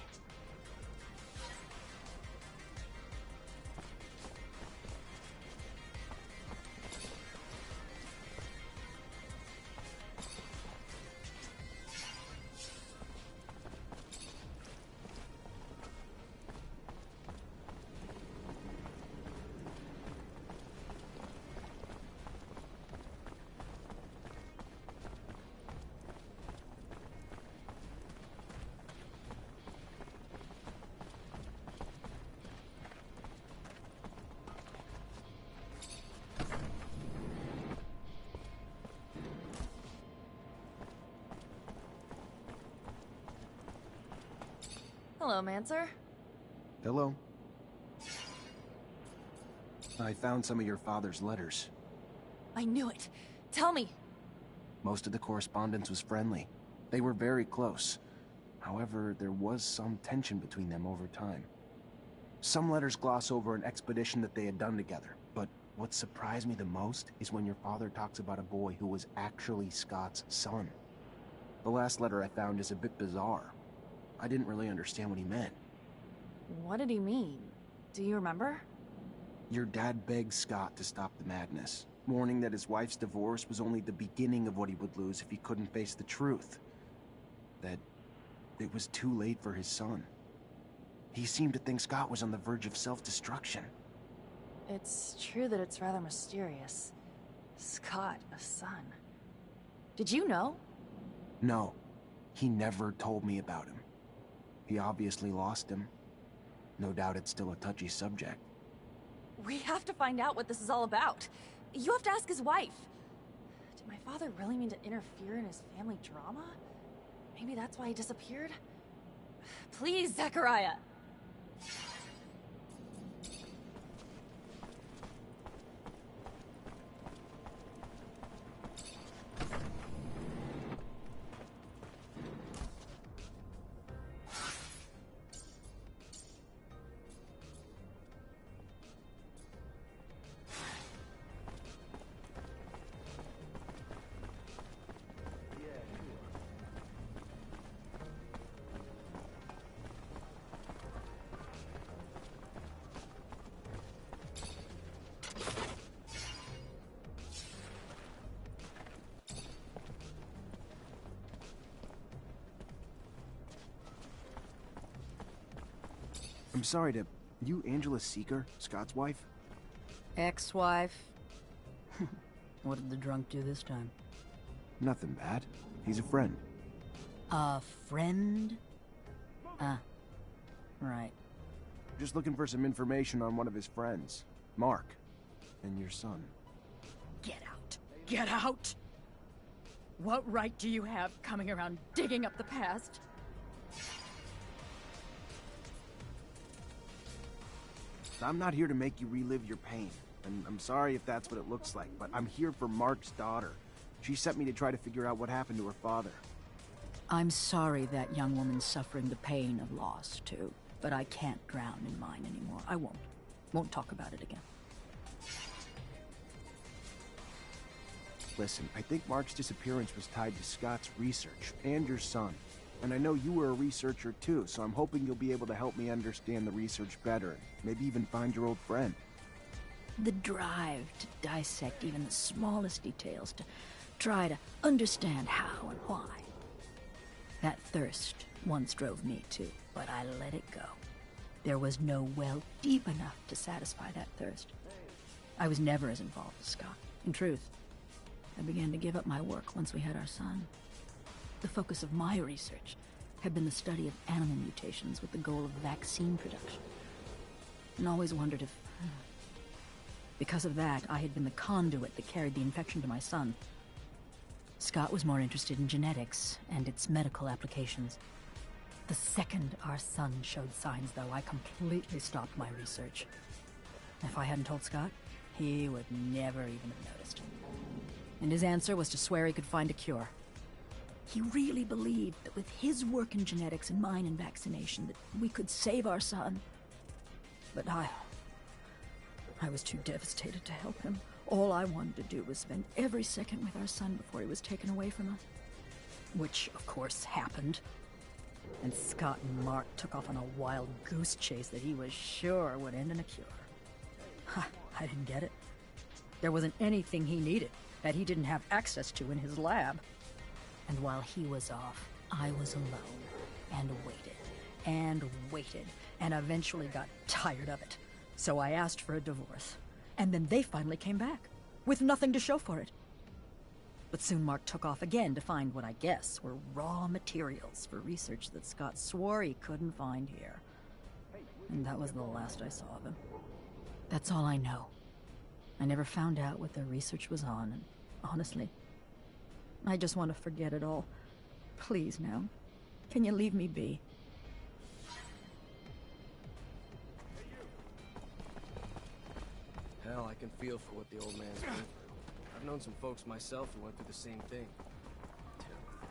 Hello, Mancer. Hello. I found some of your father's letters. I knew it. Tell me. Most of the correspondence was friendly. They were very close. However, there was some tension between them over time. Some letters gloss over an expedition that they had done together, but what surprised me the most is when your father talks about a boy who was actually Scott's son. The last letter I found is a bit bizarre. I didn't really understand what he meant. What did he mean? Do you remember? Your dad begged Scott to stop the madness, warning that his wife's divorce was only the beginning of what he would lose if he couldn't face the truth. That it was too late for his son. He seemed to think Scott was on the verge of self-destruction. It's true that it's rather mysterious. Scott, a son. Did you know? No, he never told me about him. He obviously lost him. No doubt it's still a touchy subject. We have to find out what this is all about. You have to ask his wife. Did my father really mean to interfere in his family drama? Maybe that's why he disappeared? Please, Zachariah! I'm sorry to... You Angela Seeker, Scott's wife? Ex-wife? What did the drunk do this time? Nothing bad. He's a friend. A friend? Right. Just looking for some information on one of his friends. Mark. And your son. Get out! Get out! What right do you have coming around digging up the past? I'm not here to make you relive your pain. And I'm sorry if that's what it looks like, but I'm here for Mark's daughter. She sent me to try to figure out what happened to her father. I'm sorry that young woman's suffering the pain of loss, too. But I can't drown in mine anymore. I won't. Won't talk about it again. Listen, I think Mark's disappearance was tied to Scott's research, and your son. And I know you were a researcher too, so I'm hoping you'll be able to help me understand the research better, and maybe even find your old friend. The drive to dissect even the smallest details, to try to understand how and why. That thirst once drove me too, but I let it go. There was no well deep enough to satisfy that thirst. I was never as involved as Scott. In truth, I began to give up my work once we had our son. The focus of my research had been the study of animal mutations with the goal of vaccine production. And always wondered if... Because of that, I had been the conduit that carried the infection to my son. Scott was more interested in genetics and its medical applications. The second our son showed signs, though, I completely stopped my research. If I hadn't told Scott, he would never even have noticed. And his answer was to swear he could find a cure. He really believed that with his work in genetics and mine in vaccination, that we could save our son. But I was too devastated to help him. All I wanted to do was spend every second with our son before he was taken away from us. Which, of course, happened. And Scott and Mark took off on a wild goose chase that he was sure would end in a cure. I didn't get it. There wasn't anything he needed that he didn't have access to in his lab. And while he was off, I was alone, and waited, and eventually got tired of it. So I asked for a divorce, and then they finally came back, with nothing to show for it. But soon Mark took off again to find what I guess were raw materials for research that Scott swore he couldn't find here. And that was the last I saw of him. That's all I know. I never found out what their research was on, and honestly, I just want to forget it all. Please now. Can you leave me be? hell, I can feel for what the old man's been through. I've known some folks myself who went through the same thing. Terrible.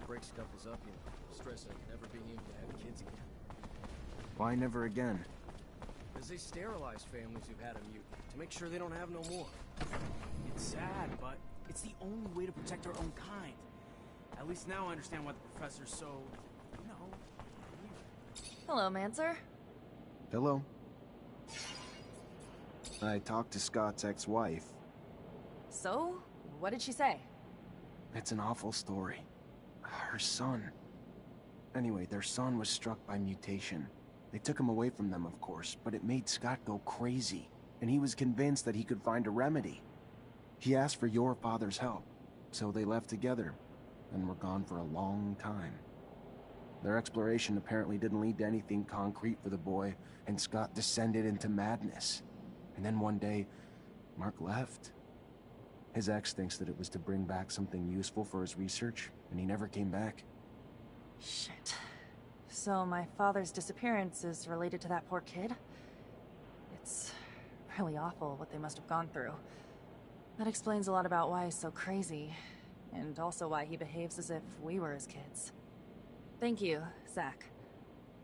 Breaks couples up, you know. Stress of never being able to have kids again. Why never again? Because they sterilize families who've had a mutant to make sure they don't have no more. It's sad, but it's the only way to protect our own kind. At least now I understand why the professor's so, you know... Hello, Mancer. Hello. I talked to Scott's ex-wife. So, what did she say? It's an awful story. Her son. Anyway, their son was struck by mutation. They took him away from them, of course, but it made Scott go crazy, and he was convinced that he could find a remedy. He asked for your father's help, so they left together, and were gone for a long time. Their exploration apparently didn't lead to anything concrete for the boy, and Scott descended into madness. And then one day, Mark left. His ex thinks that it was to bring back something useful for his research, and he never came back. Shit. So my father's disappearance is related to that poor kid? It's really awful what they must have gone through. That explains a lot about why he's so crazy, and also why he behaves as if we were his kids. Thank you, Zach.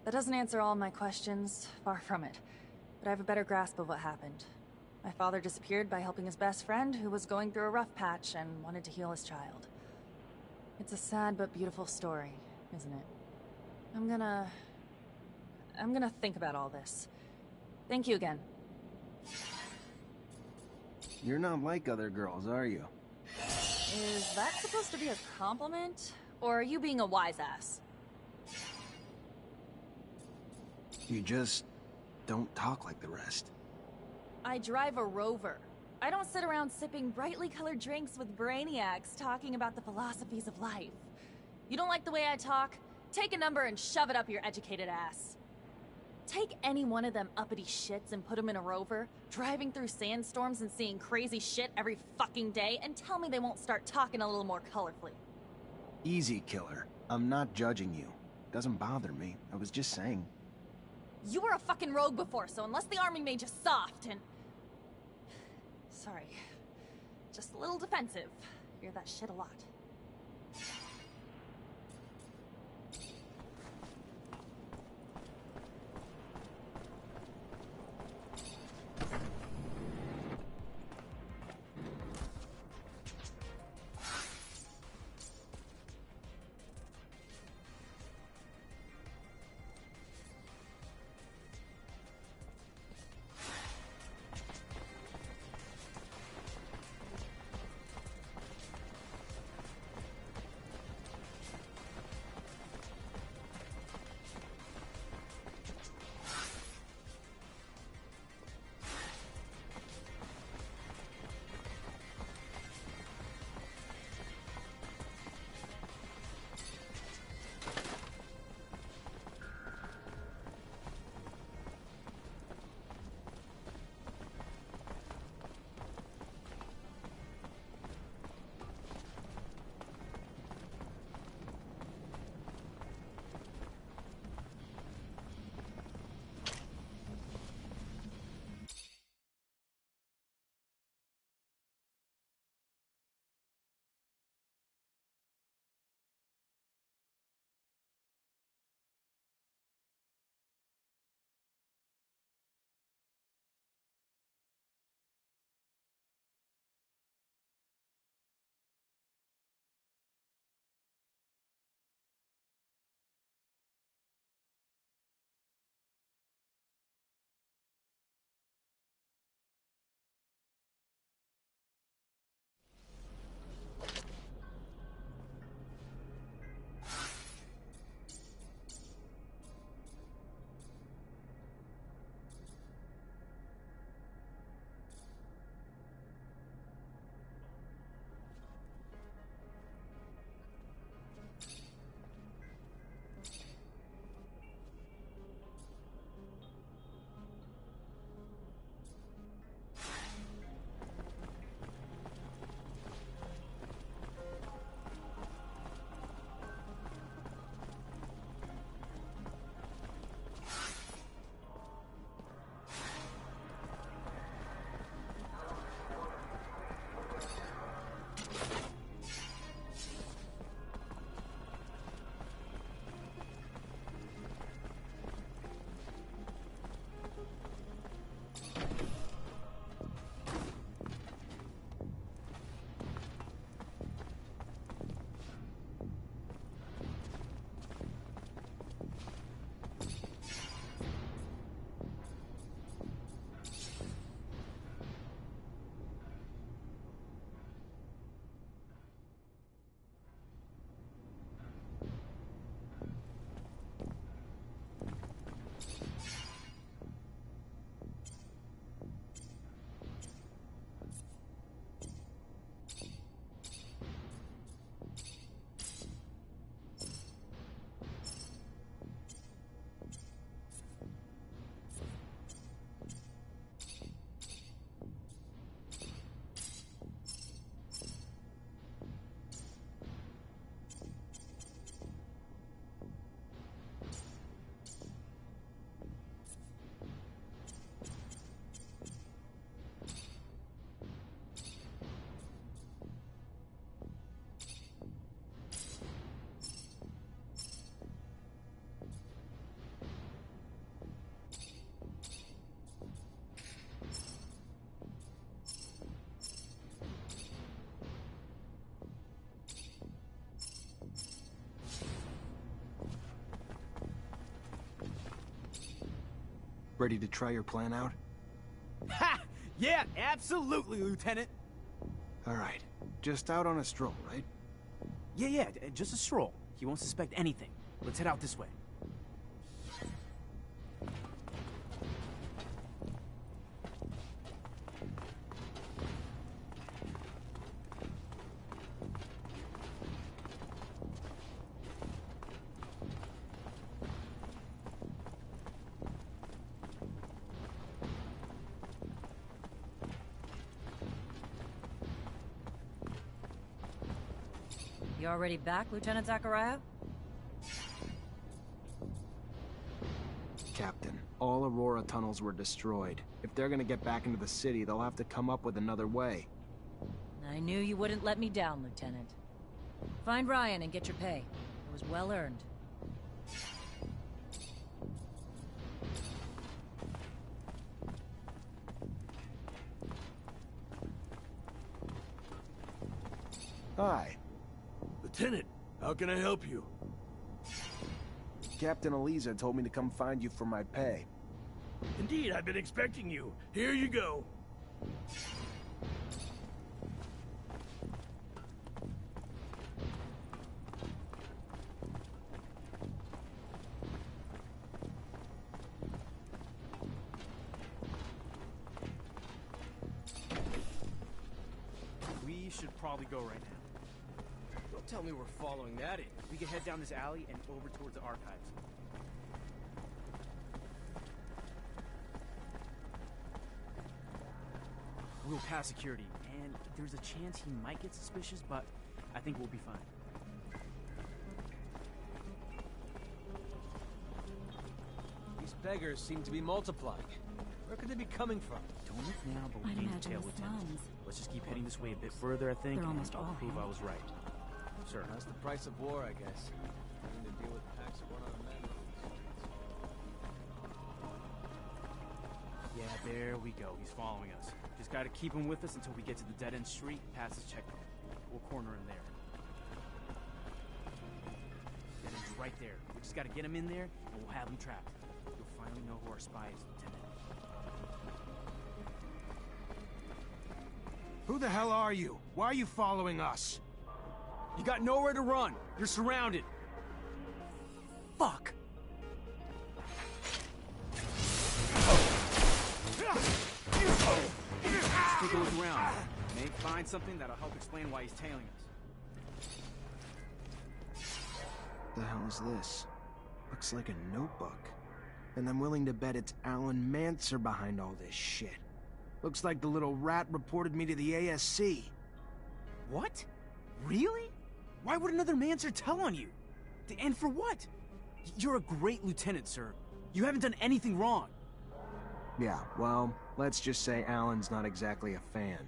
That doesn't answer all my questions, far from it, but I have a better grasp of what happened. My father disappeared by helping his best friend who was going through a rough patch and wanted to heal his child. It's a sad but beautiful story, isn't it? I'm gonna think about all this. Thank you again. You're not like other girls, are you? Is that supposed to be a compliment? Or are you being a wise ass? You just don't talk like the rest. I drive a Rover. I don't sit around sipping brightly colored drinks with brainiacs talking about the philosophies of life. You don't like the way I talk? Take a number and shove it up your educated ass. Take any one of them uppity shits and put them in a Rover, driving through sandstorms and seeing crazy shit every fucking day, and tell me they won't start talking a little more colorfully. Easy, killer. I'm not judging you. Doesn't bother me. I was just saying. You were a fucking rogue before, so unless the army made you soft and... Sorry. Just a little defensive. Hear that shit a lot. Ready to try your plan out? Ha! Yeah, absolutely, Lieutenant. All right. Just out on a stroll, right? Yeah, just a stroll. He won't suspect anything. Let's head out this way. You already back, Lieutenant Zachariah? Captain, all Aurora tunnels were destroyed. If they're gonna get back into the city, they'll have to come up with another way. I knew you wouldn't let me down, Lieutenant. Find Ryan and get your pay. It was well earned. Hi. Lieutenant, how can I help you? Captain Eliza told me to come find you for my pay. Indeed, I've been expecting you. Here you go. We should probably go right now. Don't tell me we're following that in. We can head down this alley and over towards the archives. We'll pass security, and there's a chance he might get suspicious, but I think we'll be fine. These beggars seem to be multiplying. Where could they be coming from? Don't look now, but we I'd need imagine detail, the Lieutenant. slums. Let's just keep heading this way a bit further, I think, They're and almost I'll all prove I hands. was right. Sir. That's the price of war, I guess. Having to deal with packs of one-armed men. Yeah, there we go. He's following us. Just gotta keep him with us until we get to the dead-end street, past his checkpoint. We'll corner him there. Dead-end's right there. We just gotta get him in there, and we'll have him trapped. You'll finally know who our spy is, Lieutenant. Who the hell are you? Why are you following us? You got nowhere to run. You're surrounded. Fuck. Just take a look around. May find something that'll help explain why he's tailing us. The hell is this? Looks like a notebook. And I'm willing to bet it's Alan Manser behind all this shit. Looks like the little rat reported me to the ASC. What? Really? Why would another Manser tell on you? And for what? You're a great lieutenant, sir. You haven't done anything wrong. Yeah, well, let's just say Alan's not exactly a fan.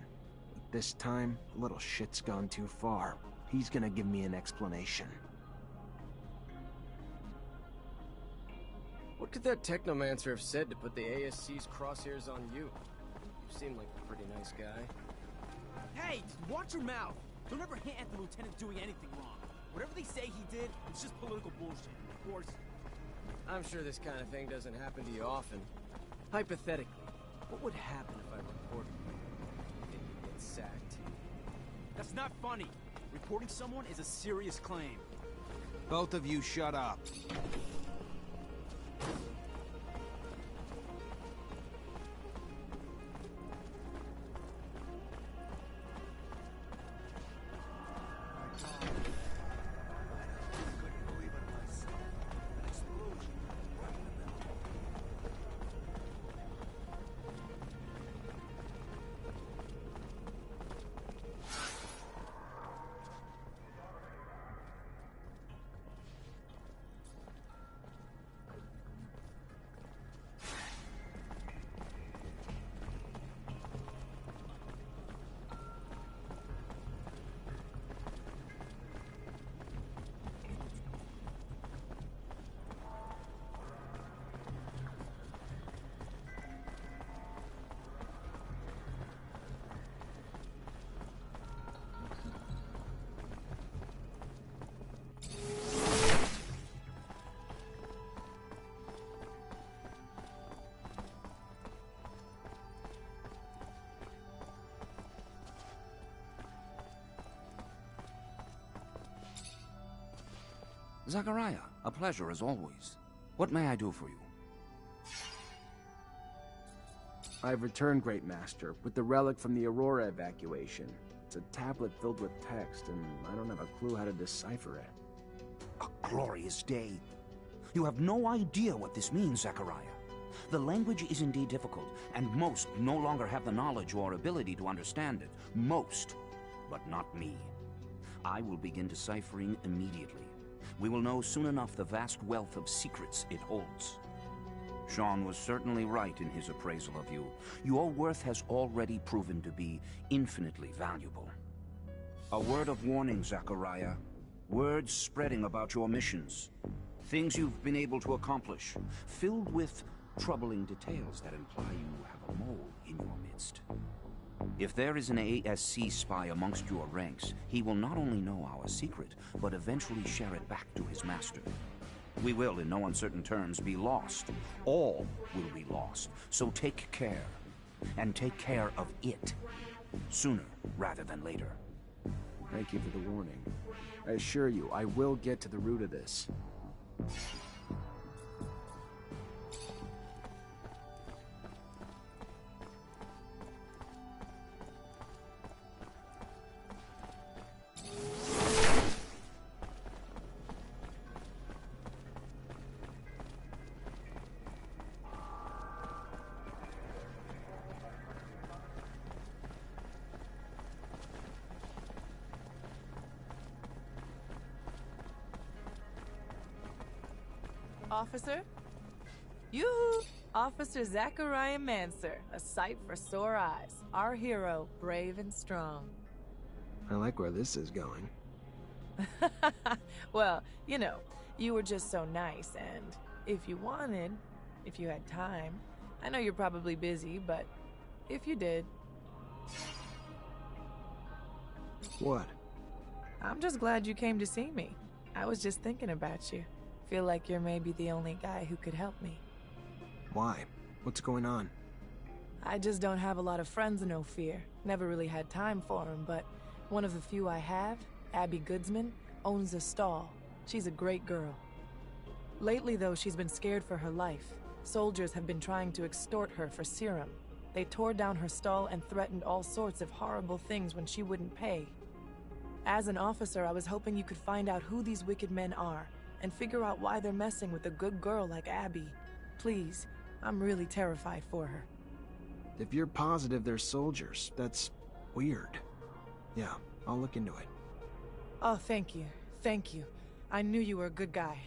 But this time, the little shit's gone too far. He's gonna give me an explanation. What could that Technomancer have said to put the ASC's crosshairs on you? You seem like a pretty nice guy. Hey, watch your mouth. Don't ever hint at the lieutenant doing anything wrong. Whatever they say he did, it's just political bullshit. Of course. I'm sure this kind of thing doesn't happen to you often. Hypothetically, what would happen if I reported you? Did you get sacked? That's not funny. Reporting someone is a serious claim. Both of you shut up. Zachariah, a pleasure as always. What may I do for you? I've returned, Great Master, with the relic from the Aurora evacuation. It's a tablet filled with text, and I don't have a clue how to decipher it. A glorious day. You have no idea what this means, Zachariah. The language is indeed difficult, and most no longer have the knowledge or ability to understand it. Most, but not me. I will begin deciphering immediately. We will know soon enough the vast wealth of secrets it holds. Sean was certainly right in his appraisal of you. Your worth has already proven to be infinitely valuable. A word of warning, Zachariah. Words spreading about your missions. Things you've been able to accomplish, filled with troubling details that imply you have a mole in your midst. If there is an ASC spy amongst your ranks, he will not only know our secret, but eventually share it back to his master. We will, in no uncertain terms, be lost. All will be lost. So take care. And take care of it. Sooner rather than later. Thank you for the warning. I assure you, I will get to the root of this. Officer? Yoo-hoo! Officer Zachariah Mancer, a sight for sore eyes. Our hero, brave and strong. I like where this is going. Well, you know, you were just so nice, and if you wanted, if you had time, I know you're probably busy, but if you did... What? I'm just glad you came to see me. I was just thinking about you. Feel like you're maybe the only guy who could help me. Why? What's going on? I just don't have a lot of friends in Ophir. Never really had time for them, but one of the few I have, Abby Goodsman, owns a stall. She's a great girl. Lately, though, she's been scared for her life. Soldiers have been trying to extort her for serum. They tore down her stall and threatened all sorts of horrible things when she wouldn't pay. As an officer, I was hoping you could find out who these wicked men are and figure out why they're messing with a good girl like Abby. Please, I'm really terrified for her. If you're positive they're soldiers, that's weird. Yeah, I'll look into it. Oh, thank you. Thank you. I knew you were a good guy.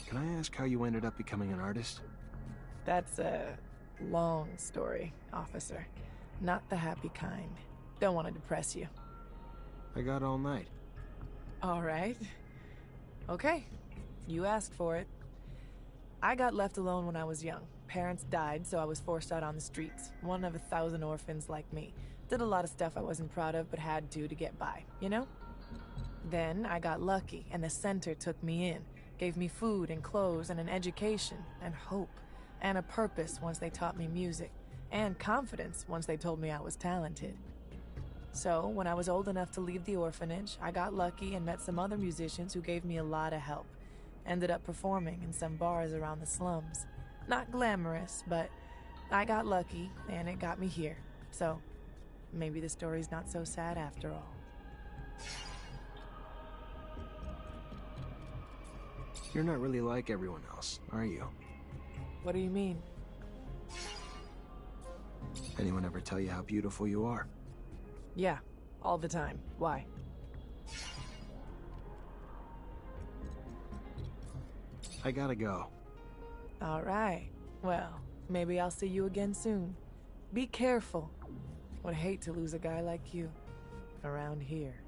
Can I ask how you ended up becoming an artist? That's a long story, officer. Not the happy kind. Don't want to depress you. I got all night. All right. Okay. You asked for it. I got left alone when I was young. Parents died, so I was forced out on the streets. One of 1,000 orphans like me. Did a lot of stuff I wasn't proud of, but had to get by, you know? Then I got lucky, and the center took me in. Gave me food and clothes and an education and hope. And a purpose once they taught me music. And confidence once they told me I was talented. So, when I was old enough to leave the orphanage, I got lucky and met some other musicians who gave me a lot of help. Ended up performing in some bars around the slums. Not glamorous, but I got lucky and it got me here. So, maybe the story's not so sad after all. You're not really like everyone else, are you? What do you mean? Anyone ever tell you how beautiful you are? Yeah, all the time. Why? I gotta go. All right. Well, maybe I'll see you again soon. Be careful. Would hate to lose a guy like you around here.